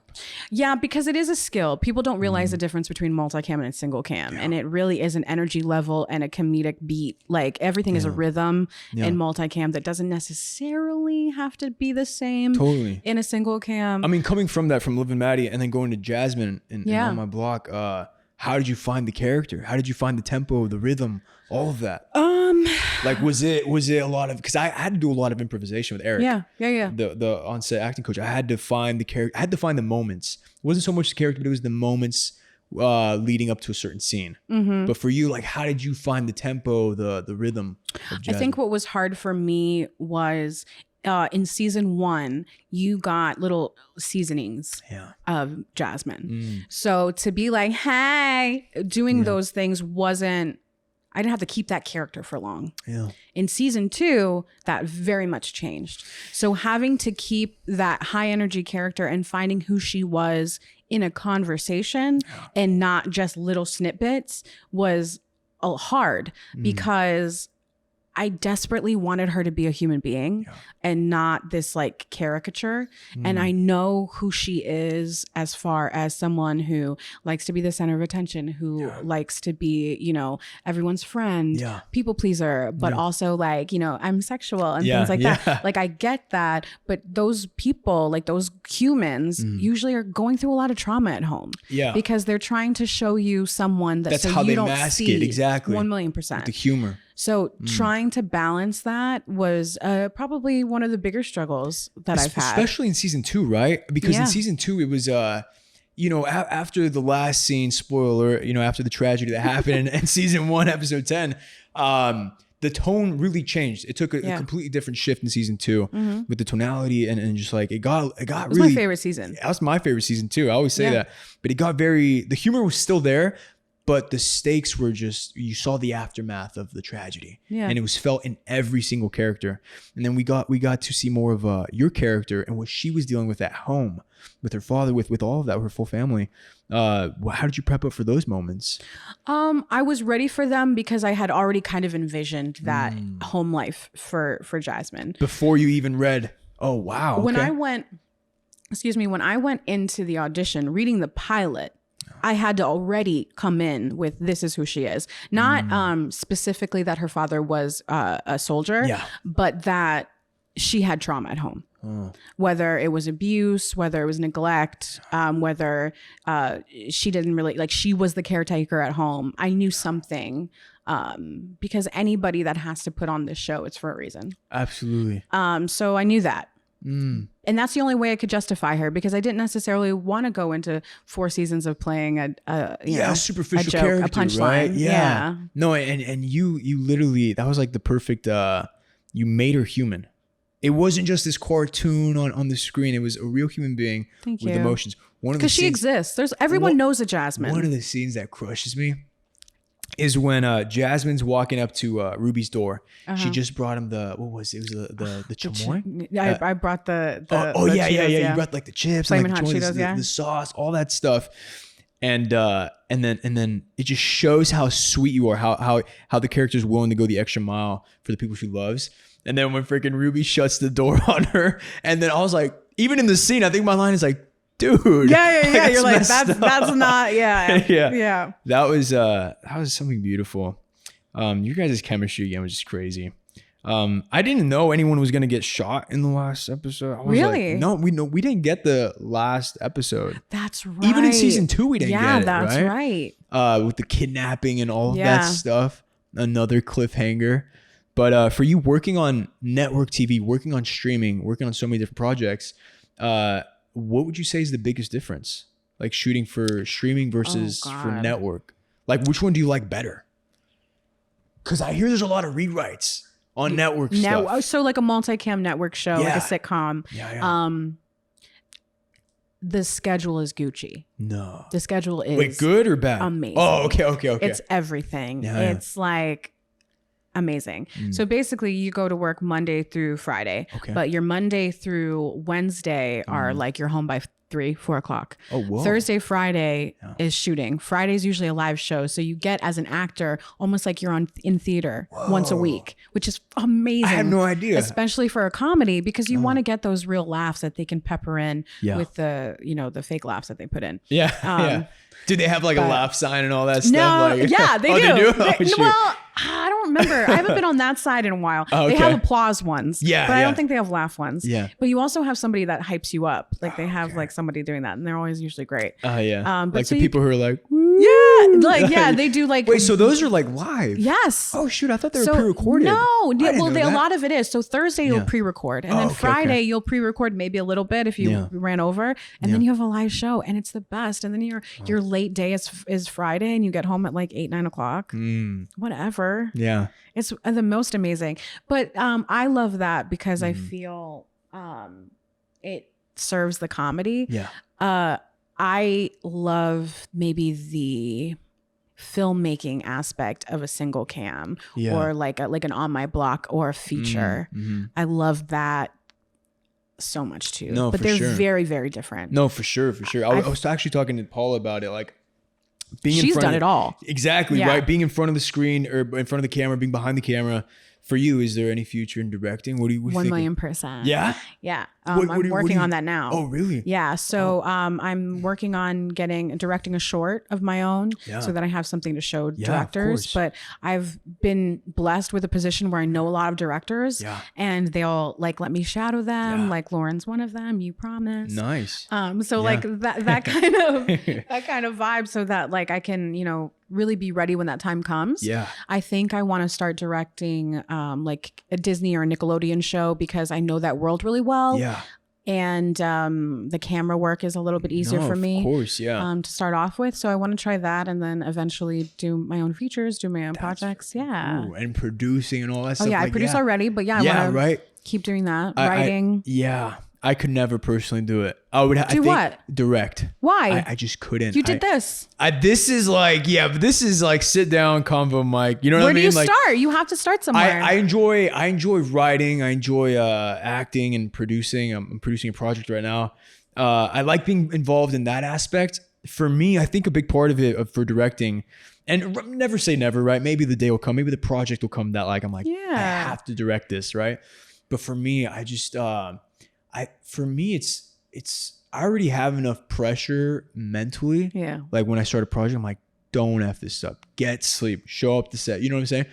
Yeah, because it is a skill. People don't realize the difference between multicam and a single cam. And it really is an energy level and a comedic beat. Like everything is a rhythm in multicam that doesn't necessarily have to be the same in a single cam. I mean, coming from that, from Liv and Maddie, and then going to Jasmine and On My Block, how did you find the character? How did you find the tempo, the rhythm, all of that? Like, was it a lot of, because I had to do a lot of improvisation with Eric. Yeah. The on-set acting coach. I had to find the character. I had to find the moments. It wasn't so much the character, but it was the moments leading up to a certain scene. But for you, like, how did you find the tempo, the rhythm of Jasmine? I think what was hard for me was in season 1, you got little seasonings of Jasmine. So to be like, hey, doing those things wasn't, I didn't have to keep that character for long. Yeah. In season 2, that very much changed. So having to keep that high energy character and finding who she was in a conversation and not just little snippets was hard because I desperately wanted her to be a human being and not this like caricature. And I know who she is as far as someone who likes to be the center of attention, who likes to be, everyone's friend, people pleaser, but also like, I'm sexual and things like that. Like I get that, but those people, like those humans usually are going through a lot of trauma at home. Yeah. Because they're trying to show you someone that's how you they don't mask see. it. Exactly. 1,000,000%. With the humor. So trying to balance that was probably one of the bigger struggles that I've had. Especially in season 2, right? Because in season 2, it was, after the last scene, spoiler, after the tragedy that happened in season 1, episode 10, the tone really changed. It took a completely different shift in season 2 with the tonality and just like, it got it was really. my favorite season. That was my favorite season too. I always say that. But it got the humor was still there, but the stakes were just, you saw the aftermath of the tragedy. Yeah. And it was felt in every single character. And then we got to see more of your character and what she was dealing with at home with her father, with all of that, with her full family. How did you prep up for those moments? I was ready for them because I had already kind of envisioned that home life for Jasmine. Before you even read, oh, wow. When I went into the audition, reading the pilot, I had to already come in with this is who she is. Not specifically that her father was a soldier, but that she had trauma at home. Whether it was abuse, whether it was neglect, whether she didn't really, like she was the caretaker at home. I knew something because anybody that has to put on this show, it's for a reason. Absolutely. So I knew that. And that's the only way I could justify her because I didn't necessarily want to go into 4 seasons of playing a superficial a joke, character, a punchline. Right? Yeah. No, and you literally, that was like the perfect, you made her human. It wasn't just this cartoon on the screen. It was a real human being with emotions. Because she exists. Everyone knows a Jasmine. One of the scenes that crushes me is when Jasmine's walking up to Ruby's door. She just brought him the chamoy. I brought the Cheetos, you brought like the chips, Flamin' and like hot Cheetos, the sauce, all that stuff. And then it just shows how sweet you are, how the character's willing to go the extra mile for the people she loves. And then when freaking Ruby shuts the door on her, and then I was like, even in the scene, I think my line is like, dude. Yeah. You're like, that's not, yeah. That was something beautiful. Your guys' chemistry again was just crazy. I didn't know anyone was gonna get shot in the last episode. I was Really? like, no, we didn't get the last episode. That's right. Even in season 2, we didn't get it. That's right. With the kidnapping and all of that stuff. Another cliffhanger. But for you working on network TV, working on streaming, working on so many different projects, what would you say is the biggest difference? Like shooting for streaming versus for network. Like which one do you like better? Because I hear there's a lot of rewrites on network stuff. So like a multicam network show, like a sitcom. The schedule is Gucci. No. The schedule is good or bad? Amazing. Oh, okay. It's everything. It's like amazing. So basically you go to work Monday through Friday, but your Monday through Wednesday are like you're home by 3-4 o'clock. Oh, whoa. Thursday, Friday is shooting. Friday is usually a live show. So you get as an actor almost like you're in theater once a week, which is amazing. I had no idea. Especially for a comedy, because you want to get those real laughs that they can pepper in with the, the fake laughs that they put in. Yeah. Do they have like a laugh sign and all that stuff? No, like, yeah, they do. They do? Well, I don't remember. I haven't been on that side in a while. They have applause ones. But I don't think they have laugh ones. But you also have somebody that hypes you up. Like they have like somebody doing that, and they're always usually great. But like so the people who are like, woo. They do like. Wait, so those are like live? Yes. Oh shoot, I thought they were pre-recorded. No, a lot of it is. So Thursday you'll pre-record, and then Friday you'll pre-record maybe a little bit if you ran over, and then you have a live show, and it's the best. And then your late day is Friday, and you get home at like 8-9 o'clock. Whatever. Yeah. It's the most amazing. But I love that because I feel it serves the comedy. Yeah. I love maybe the filmmaking aspect of a single cam or like an on my block or a feature. I love that so much too. No, but they're very, very different. No, for sure. I was actually talking to Paula about it. Like she's done it all. Exactly. Right. Being in front of the screen or in front of the camera, being behind the camera. For you, is there any future in directing? What do you 1,000,000%. Yeah? Yeah. I'm working on that now. Oh, really? Yeah. So I'm working on directing a short of my own so that I have something to show directors. But I've been blessed with a position where I know a lot of directors and they'll like let me shadow them. Like Lauren's one of them, you promise. Nice. Like that kind of vibe so that like I can, really be ready when that time comes. Yeah. I think I want to start directing like a Disney or a Nickelodeon show because I know that world really well. Yeah. And the camera work is a little bit easier for me. Of course, yeah. To start off with. So I want to try that and then eventually do my own features, do my own projects. Yeah. Ooh, and producing and all that stuff. Oh yeah, I produce already, but I want to keep doing that. Writing. I could never personally do it. I would do what? Direct. Why? I just couldn't. You did this. This is like sit down convo mic. You know what I mean? Where do you start? You have to start somewhere. I enjoy writing. I enjoy acting and producing. I'm producing a project right now. I like being involved in that aspect. For me, I think a big part of it for directing, and never say never, right? Maybe the day will come. Maybe the project will come that like I'm like I have to direct this, right? But for me, I just it's I already have enough pressure mentally. Yeah. Like when I start a project, I'm like, don't F this up. Get sleep. Show up to set. You know what I'm saying?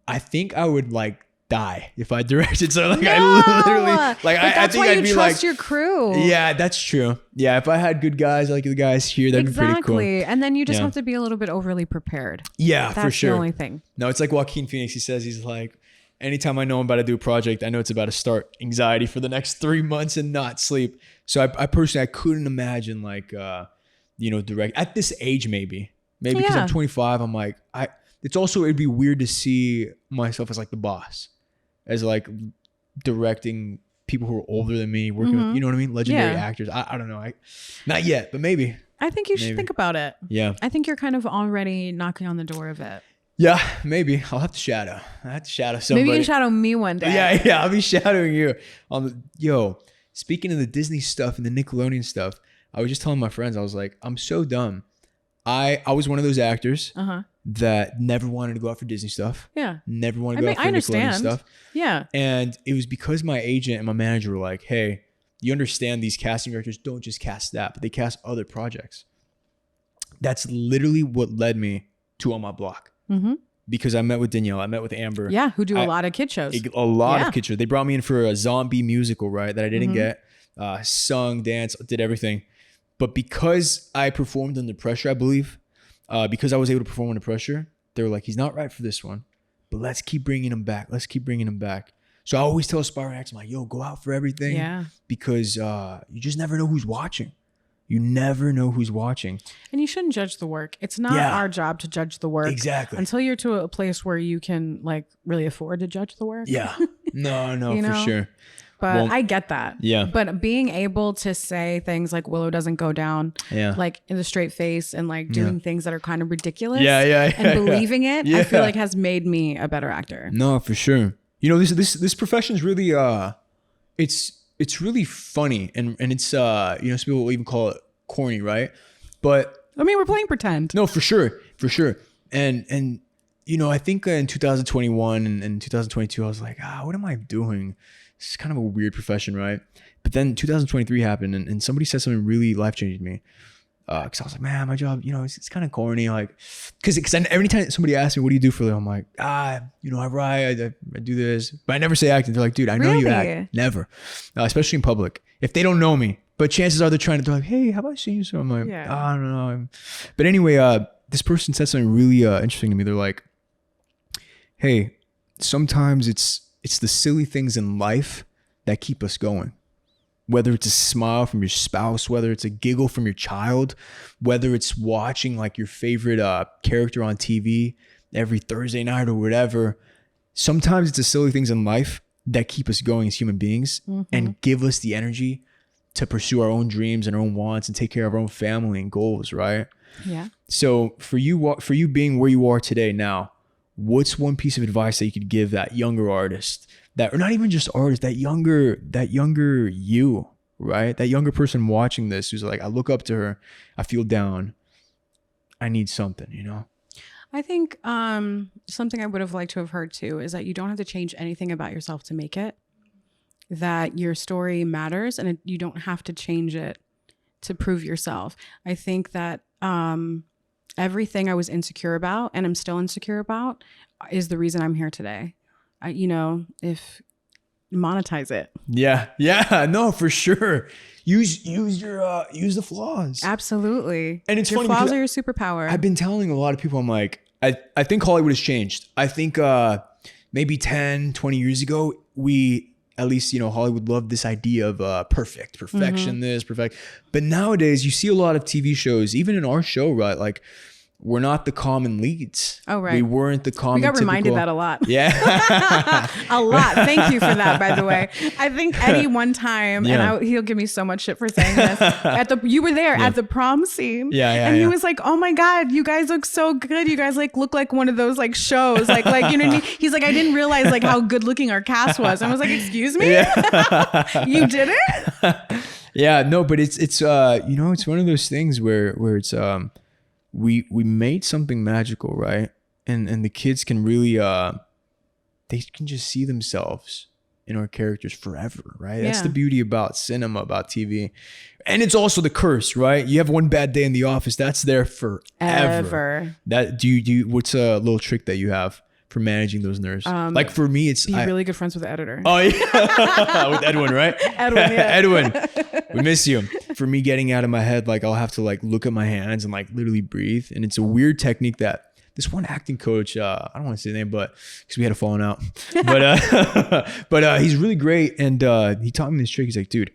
I think I would like die if I directed. So like I literally like I think I'd be trust your crew. Yeah, that's true. Yeah, if I had good guys like the guys here, that'd be pretty cool. And then you just have to be a little bit overly prepared. Yeah, that's for sure. The only thing. No, it's like Joaquin Phoenix. He says he's like, anytime I know I'm about to do a project, I know it's about to start anxiety for the next 3 months and not sleep. So I personally, I couldn't imagine like, direct at this age, maybe because I'm 25. I'm like, it'd be weird to see myself as like the boss, as like directing people who are older than me, working with, you know what I mean? Legendary actors. I don't know. Not yet, but maybe. I think you should think about it. Yeah. I think you're kind of already knocking on the door of it. Yeah, maybe. I'll have to shadow. I have to shadow somebody. Maybe you can shadow me one day. Yeah, I'll be shadowing you. Speaking of the Disney stuff and the Nickelodeon stuff, I was just telling my friends, I was like, I'm so dumb. I was one of those actors that never wanted to go out for Disney stuff. Yeah. Never wanted to go out for Nickelodeon stuff. Yeah. And it was because my agent and my manager were like, hey, you understand these casting directors don't just cast that, but they cast other projects. That's literally what led me to On My Block. because I met with Danielle, I met with Amber. Yeah, who do a lot of kid shows. A lot of kid shows. They brought me in for a zombie musical, right? That I didn't get. Sung, danced, did everything. But because I performed under pressure, I believe, because I was able to perform under pressure, they were like, he's not right for this one, but let's keep bringing him back. Let's keep bringing him back. So I always tell aspiring actors, I'm like, yo, go out for everything. Yeah. Because you just never know who's watching. You never know who's watching. And you shouldn't judge the work. It's not our job to judge the work. Exactly. Until you're to a place where you can like really afford to judge the work. Yeah. No, You for know? sure. But Well, I get that. Yeah. But being able to say things like Willow doesn't go down, Yeah. like in the straight face and like doing things that are kind of ridiculous. Yeah. And believing it, I feel like has made me a better actor. No, for sure. You know, this profession is really it's really funny and it's you know, some people will even call it corny, right? But I mean, we're playing pretend. no, for sure. And you know, I think in 2021 and 2022, I was like, what am I doing? It's kind of a weird profession, right? But then 2023 happened and somebody said something really life-changing to me. Cause I was like, man, my job, you know, it's kind of corny. Like, cause every time somebody asks me, what do you do for a living? I'm like, you know, I write, I do this, but I never say acting. They're like, dude, I know you act. Never. Especially in public. If they don't know me, but chances are they're like, hey, have I seen you? So I'm like, I don't know. But anyway, this person said something really interesting to me. They're like, hey, sometimes it's the silly things in life that keep us going. Whether it's a smile from your spouse, whether it's a giggle from your child, whether it's watching like your favorite character on TV every Thursday night or whatever. Sometimes it's the silly things in life that keep us going as human beings and give us the energy to pursue our own dreams and our own wants and take care of our own family and goals, right? Yeah. So for you being where you are today now, what's one piece of advice that you could give that younger artist, that, or not even just artist, that younger you, right? That younger person watching this who's like, I look up to her, I feel down, I need something, you know? I think something I would have liked to have heard too is that you don't have to change anything about yourself to make it. That your story matters and you don't have to change it to prove yourself. I think that everything I was insecure about and I'm still insecure about is the reason I'm here today. If monetize it. Yeah. No, for sure. Use the flaws. Absolutely. And it's your funny flaws are your superpower. I've been telling a lot of people, I'm like, I think Hollywood has changed. I think maybe 10, 20 years ago, at least, you know, Hollywood loved this idea of perfection, this, perfect. But nowadays you see a lot of TV shows, even in our show, right? Like, we're not the common leads. Oh, right. We weren't the common. We got reminded that a lot. Yeah. A lot. Thank you for that, by the way. I think Eddie one time, and he'll give me so much shit for saying this, you were there at the prom scene. And he was like, oh my God, you guys look so good. You guys look like one of those shows. Like, you know what I mean? He's like, I didn't realize how good looking our cast was. I was like, excuse me? You did it? Yeah, no, but it's you know, it's one of those things where it's we made something magical, right? And the kids can really they can just see themselves in our characters forever, right? That's the beauty about cinema, about TV. And it's also the curse, right? You have one bad day in the office, that's there forever. That do you what's a little trick that you have for managing those nerves? Like for me, it's be really good friends with the editor. Oh yeah. With Edwin, right? Edwin, yeah. Edwin, we miss you. For me, getting out of my head, I'll have to look at my hands and literally breathe. And it's a weird technique that this one acting coach, I don't want to say the name, but because we had a falling out, but he's really great. And he taught me this trick. He's like, dude,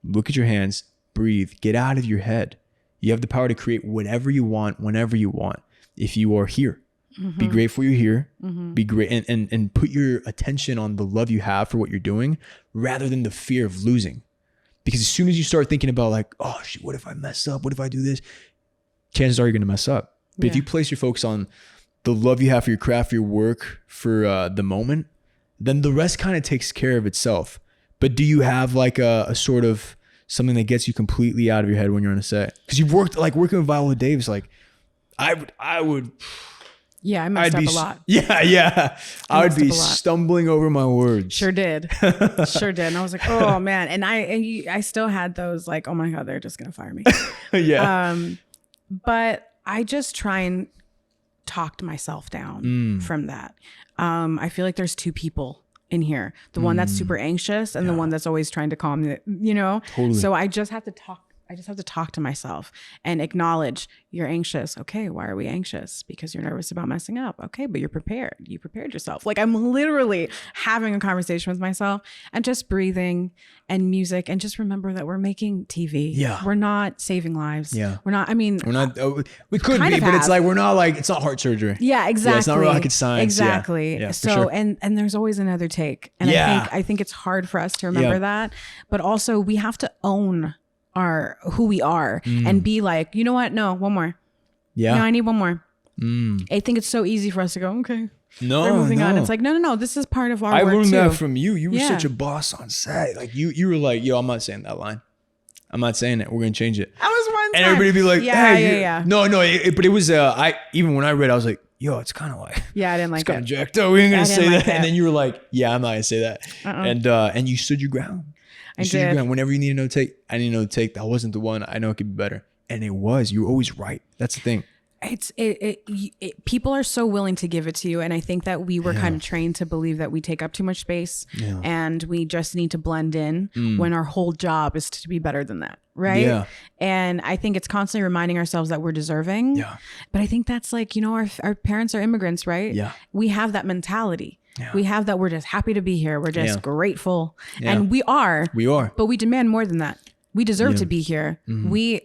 look at your hands, breathe, get out of your head. You have the power to create whatever you want, whenever you want, if you are here. Be grateful you're here. Be great and put your attention on the love you have for what you're doing rather than the fear of losing. Because as soon as you start thinking about oh shit, what if I mess up? What if I do this? Chances are you're gonna mess up. But if you place your focus on the love you have for your craft, for your work, for the moment, then the rest kind of takes care of itself. But do you have a sort of something that gets you completely out of your head when you're on a set? Because you've worked working with Viola Davis, I would. Yeah, I messed up a lot. Yeah. I would be stumbling over my words. Sure did. And I was like, oh man. And I still had those oh my God, they're just gonna fire me. Yeah. But I just try and talked myself down from that. I feel like there's two people in here, the one that's super anxious and the one that's always trying to calm it, you know? Totally. So I just have to talk to myself and acknowledge you're anxious. Okay, why are we anxious? Because you're nervous about messing up. Okay, but you're prepared. You prepared yourself. Like I'm literally having a conversation with myself and just breathing and music and just remember that we're making TV. Yeah. We're not saving lives. Yeah. We're not, I mean. We're not, we could kind be, of but it's have. like, we're not like, it's not heart surgery. Yeah, exactly. Yeah, it's not rocket science. Exactly. Yeah, for so, sure. and there's always another take. And I think it's hard for us to remember that, but also we have to own who we are and be like, you know what? No, one more. Yeah. No, I need one more. I think it's so easy for us to go, okay. No, we're moving on. It's like, no. This is part of our work I learned too. that from you. You were such a boss on set. Like you were like, yo, I'm not saying that line. I'm not saying it. We're going to change it. I was one time. And everybody be like, yeah. No, but it was, even when I read, I was like, yo, it's kind of like, yeah, I didn't like it's kind it. of jacked up. We ain't going to say like that. And then you were like, yeah, I'm not going to say that. And you stood your ground. I did. Whenever you need another take, I need another take. That wasn't the one. I know it could be better. And it was. You were always right. That's the thing. People are so willing to give it to you. And I think that we were kind of trained to believe that we take up too much space and we just need to blend in when our whole job is to be better than that. Right. Yeah. And I think it's constantly reminding ourselves that we're deserving. Yeah. But I think that's like, you know, our parents are immigrants, right? Yeah. We have that mentality. Yeah. We have that we're just happy to be here. We're just grateful. Yeah. And we are. But we demand more than that. We deserve to be here. We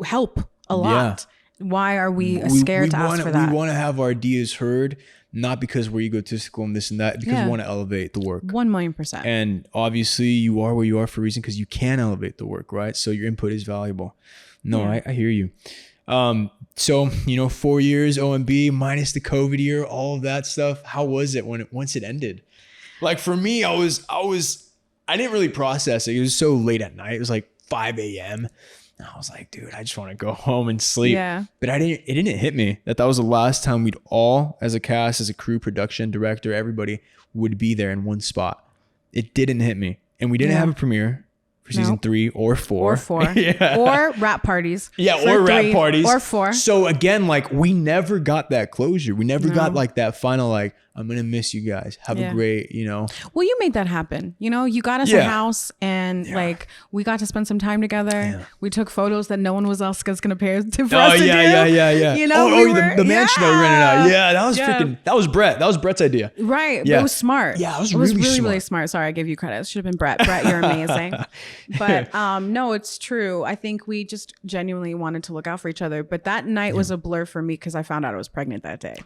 help a lot. Why are we scared to ask for that? We want to have our ideas heard, not because we're egotistical and this and that, because we want to elevate the work. 1,000,000%. And obviously you are where you are for a reason because you can elevate the work, right? So your input is valuable. No, I hear you. So, 4 years OMB minus the COVID year, all of that stuff. How was it once it ended? Like for me, I didn't really process it. It was so late at night. It was like 5 a.m. And I was like, dude, I just want to go home and sleep. Yeah. But it didn't hit me that was the last time we'd all, as a cast, as a crew, production, director, everybody would be there in one spot. It didn't hit me. And we didn't have a premiere for season 3 or 4. Or rap parties. Or rap parties. Or 4. So again, like we never got that closure. We never got like that final, like, I'm going to miss you guys. Have a great, Well, you made that happen. You got us a house and like we got to spend some time together. Yeah. We took photos that no one else was going to pay for us to do. Yeah. The mansion that we rented out. Yeah, that was that was Brett. That was Brett's idea. Right. Yeah. It was smart. Yeah, it was really smart. Sorry, I gave you credit. It should have been Brett. Brett, you're amazing. But no, it's true. I think we just genuinely wanted to look out for each other. But that night was a blur for me because I found out I was pregnant that day.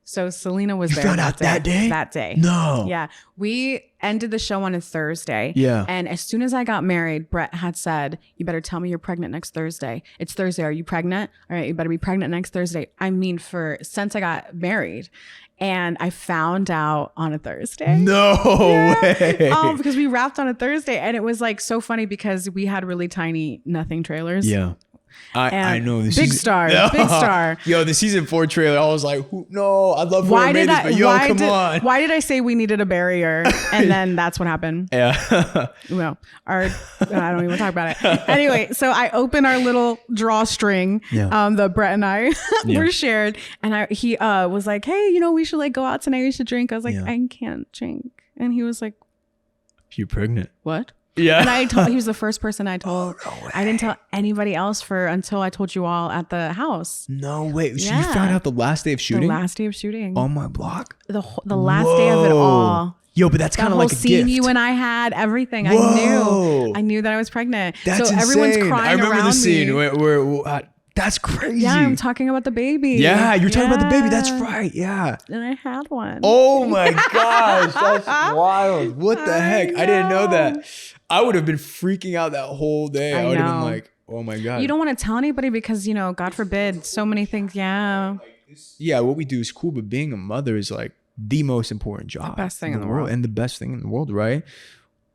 So Selena was there. You found out that day? That day. No. Yeah. We ended the show on a Thursday. Yeah. And as soon as I got married, Brett had said, you better tell me you're pregnant next Thursday. It's Thursday. Are you pregnant? All right. You better be pregnant next Thursday. I mean, since I got married. And I found out on a Thursday. No way. Because we wrapped on a Thursday. And it was like so funny because we had really tiny nothing trailers. Yeah. I know this big star. Yo, the season 4 trailer, I was like, no, I'd love for I made this, but come on. Why did I say we needed a barrier? And then that's what happened. Yeah. Well, I don't even talk about it. Anyway, so I open our little drawstring that Brett and I were shared. And he was like, hey, we should like go out tonight. We should drink. I was like, I can't drink. And he was like, you're pregnant. What? Yeah. And he was the first person I told. Oh, no way. I didn't tell anybody else until I told you all at the house. No way. So you found out the last day of shooting? The last day of shooting. On my block? The last day of it all. Yo, but that's kind of like a scene gift. you and I had, everything. Whoa. I knew that I was pregnant. That's so insane. Everyone's crying around me. I remember the scene where that's crazy. Yeah, I'm talking about the baby. Yeah, you're talking about the baby. That's right. Yeah. And I had one. Oh my gosh. That's wild. What the heck? I didn't know that. I would have been freaking out that whole day. I would have been like, oh my God. You don't want to tell anybody because, God forbid, so many things. Yeah. Yeah, what we do is cool, but being a mother is like the most important job. The best thing in the world. And the best thing in the world, right?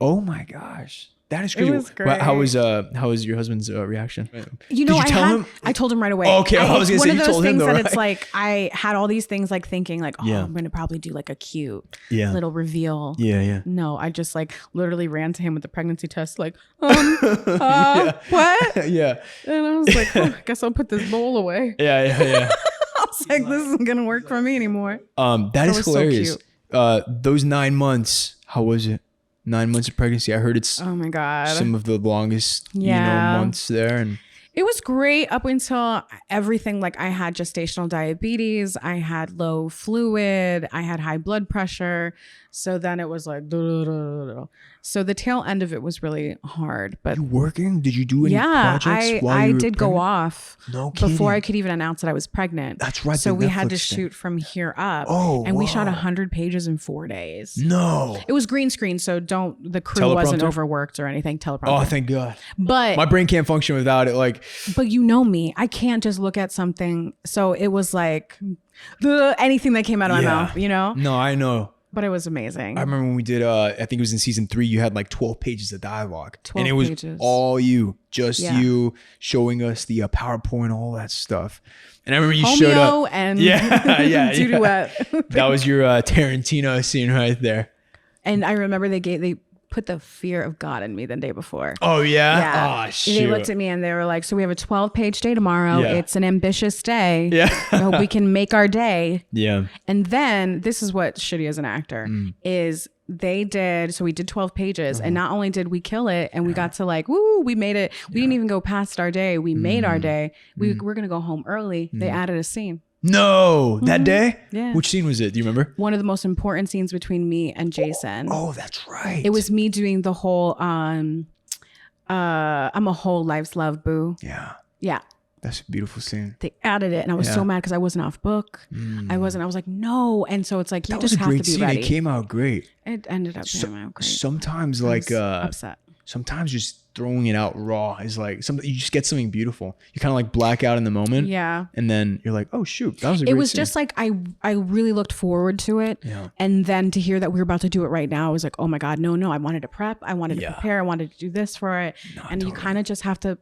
Oh my gosh. That is crazy. It was great. How was your husband's reaction? Did you tell him? I told him right away. Oh, okay, I was gonna say you told him though, right? One of those things that it's like I had all these things like thinking like, I'm gonna probably do like a cute little reveal. Yeah. No, I just like literally ran to him with the pregnancy test, like, what? Yeah. And I was like, I guess I'll put this bowl away. Yeah. was like, this isn't gonna work for me anymore. That is hilarious. So cute. Those 9 months, how was it? 9 months of pregnancy. I heard it's Oh my God. some of the longest, Yeah. months there. And It was great up until everything. Like I had gestational diabetes, I had low fluid, I had high blood pressure. So then it was like, so the tail end of it was really hard. But you working? Did you do any projects while I you were did go pregnant? off No kidding. before I could even announce that I was pregnant. That's right. So the we had to Netflix thing. shoot from here up. Oh, and we shot wow. 100 pages in 4 days. No. It was green screen, so the crew wasn't Teleprompter? overworked or anything. Teleprompter. Oh, thank God. But My brain can't function without it. Like, But you know me, I can't just look at something. So it was like anything that came out of my mouth, you know? No, I know. But it was amazing. I remember when we did, I think it was in season 3, you had like 12 pages of dialogue. 12 and it was pages. all you, just Yeah. you showing us the PowerPoint, all that stuff. And I remember you Homeo showed up. and Yeah. Duet. That was your Tarantino scene right there. And I remember they put the fear of God in me the day before. Oh, yeah? Yeah. Oh, shoot. They looked at me and they were like, so we have a 12-page day tomorrow. Yeah. It's an ambitious day. Yeah. I hope we can make our day. Yeah. And then this is what shitty as an actor is we did 12 pages and not only did we kill it and we got to like, woo, we made it. We didn't even go past our day. We made our day. We're going to go home early. They added a scene. No, that day? Yeah. Which scene was it? Do you remember? One of the most important scenes between me and Jason. Oh, that's right. It was me doing the whole, I'm a whole life's love, boo. Yeah. Yeah. That's a beautiful scene. They added it and I was so mad because I wasn't off book. I was like, no. And so it's like, you That was just a have to great be scene. ready. It came out great. It ended up being out great. Sometimes I like was upset. sometimes just throwing it out raw is like something, you just get something beautiful. You kind of like black out in the moment. Yeah. And then you're like, oh shoot, that was a great It was scene. just like I really looked forward to it. Yeah. And then to hear that we were about to do it right now, I was like, oh my God, no. I wanted to prep. I wanted to prepare. I wanted to do this for it. And you kind of just have to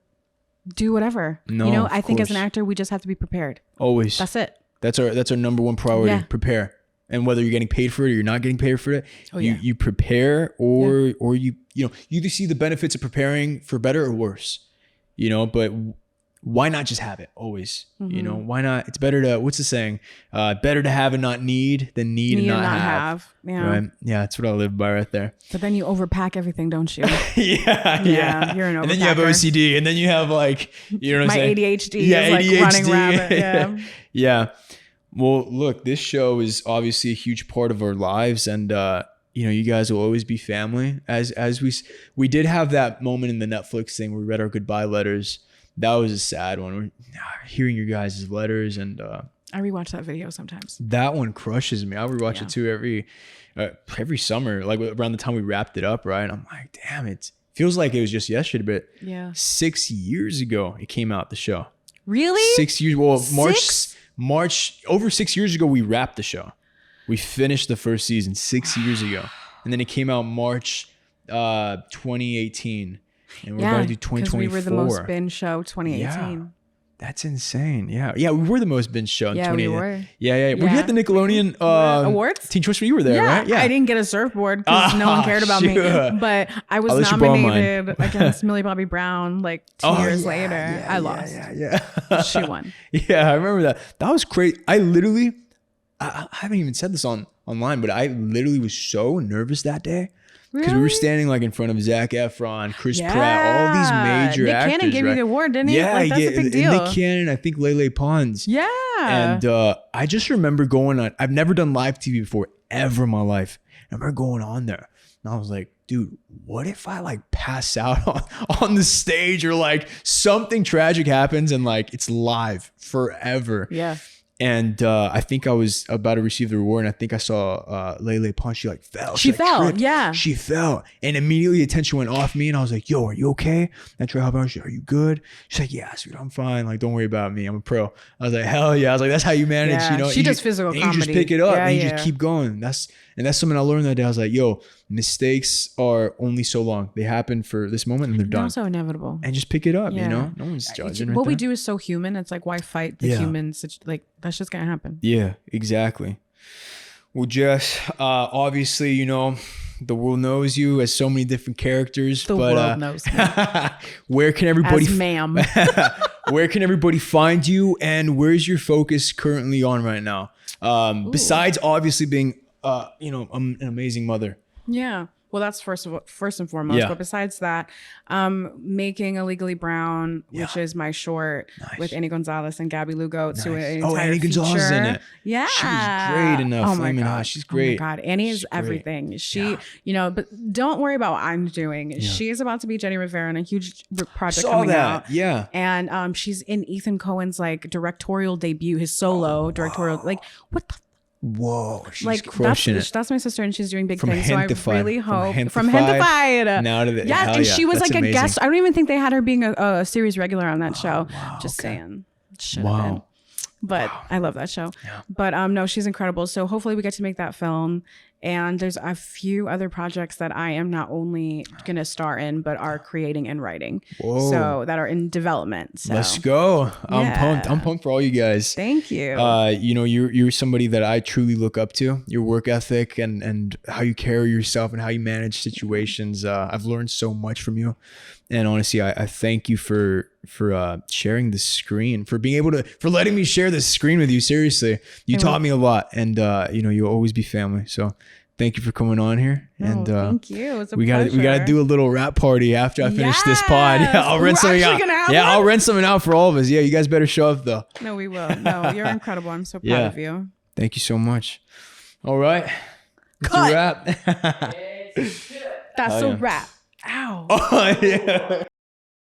do whatever. No, you know, of I think as an course. actor, we just have to be prepared. Always. That's it. That's our number one priority. Yeah. Prepare. And whether you're getting paid for it or you're not getting paid for it, yeah. you prepare or you either see the benefits of preparing for better or worse. You know, but why not just have it always? You know, why not? It's better to, what's the saying? Better to have and not need than need and not have. Yeah. Right? Yeah, that's what I live by right there. But then you overpack everything, don't you? Yeah. You're an overpacker. And then you have OCD, and then you have like, you know what I'm My saying? ADHD Yeah, is like ADHD. running rampant. Yeah. Yeah. Well, look, this show is obviously a huge part of our lives, and you guys will always be family. As we did have that moment in the Netflix thing where we read our goodbye letters. That was a sad one. We're hearing your guys' letters, and I rewatch that video sometimes. that one crushes me. I rewatch it too every summer, like around the time we wrapped it up. Right? I'm like, damn, it feels like it was just yesterday, but 6 years ago it came out, the show. Really? 6 years. Well, Six? March over 6 years ago we wrapped the show. We finished the first season 6 years ago, and then it came out March 2018. And we're about to do 2024. Because we were the most binge show 2018. Yeah. That's insane. Yeah. We were the most binge show in 2018. We were. Yeah. Were you at the Nickelodeon awards? Teen Choice? You were there, right? Yeah. I didn't get a surfboard because no one cared about me. But I was Unless you borrow mine. nominated against Millie Bobby Brown like 2 years later. I lost. Yeah. She won. Yeah, I remember that. That was crazy. I haven't even said this online, but I literally was so nervous that day. Because we were standing like in front of Zac Efron, Chris Pratt, all these major actors. Nick Cannon gave you the award, didn't he? Yeah, like, that's a big deal. Nick Cannon, I think Lele Pons. Yeah. And I just remember going on. I've never done live TV before, ever in my life. I remember going on there, and I was like, dude, what if I like pass out on the stage, or like something tragic happens and like it's live forever? Yeah. And I think I was about to receive the reward, and I think I saw Lele Pons. She like fell. She like, fell. tripped. Yeah. She fell, and immediately attention went off me, and I was like, "Yo, are you okay?" And I tried to help her. She's like, "Are you good?" She's like, "Yeah, sweet, I'm fine. Like, don't worry about me. I'm a pro." I was like, "Hell yeah!" I was like, "That's how you manage." Yeah. You know, She does physical and comedy. You just pick it up Yeah, and you just keep going. That's something I learned that day. I was like, "Yo, mistakes are only so long. They happen for this moment, and they're done. Also inevitable. And just pick it up. Yeah. You know, no one's judging. What right we there. do is so human. It's like, why fight the humans? Like, that's just gonna happen. Yeah, exactly. Well, Jess, obviously, the world knows you as so many different characters. The world knows me. Where can everybody, as ma'am. where can everybody find you, and where's your focus currently on right now? Besides obviously being, an amazing mother. Yeah. Well, that's first and foremost. Yeah. But besides that, making A Legally Brown, which is my short with Annie Gonzalez and Gabby Lugo to an entire Annie Gonzalez feature. is in it. Yeah. She was great in Flamin' Hot. She's great. Oh my God. Annie is everything. She, but don't worry about what I'm doing. Yeah. She is about to be Jenny Rivera in a huge project coming out. Yeah. And she's in Ethan Cohen's like directorial debut, his solo directorial, like what the whoa, she's like crushing it. That's my sister, and she's doing big From things. So I Hentified. really hope From Hentified now to the and she was That's like amazing. a guest. I don't even think they had her being a series regular on that show. Wow, Just saying. Should wow. have been. But I love that show. Yeah. But no, she's incredible. So hopefully we get to make that film. And there's a few other projects that I am not only going to star in, but are creating and writing. Whoa. So that are in development. So. Let's go. I'm pumped. I'm pumped for all you guys. Thank you. You're somebody that I truly look up to. Your work ethic and how you carry yourself and how you manage situations. I've learned so much from you. And honestly, I thank you for sharing the screen, for being able for letting me share the screen with you. Seriously, you taught me a lot, and you'll always be family. So thank you for coming on here. And thank you. It's a we pleasure. gotta do a little rap party after I finish this pod. Yeah, I'll rent something out. I'll rent something out for all of us. Yeah, you guys better show up though. No, we will. No, you're incredible. I'm so proud of you. Thank you so much. All right, Cut. that's a wrap. That's a wrap. Ow. Oh yeah.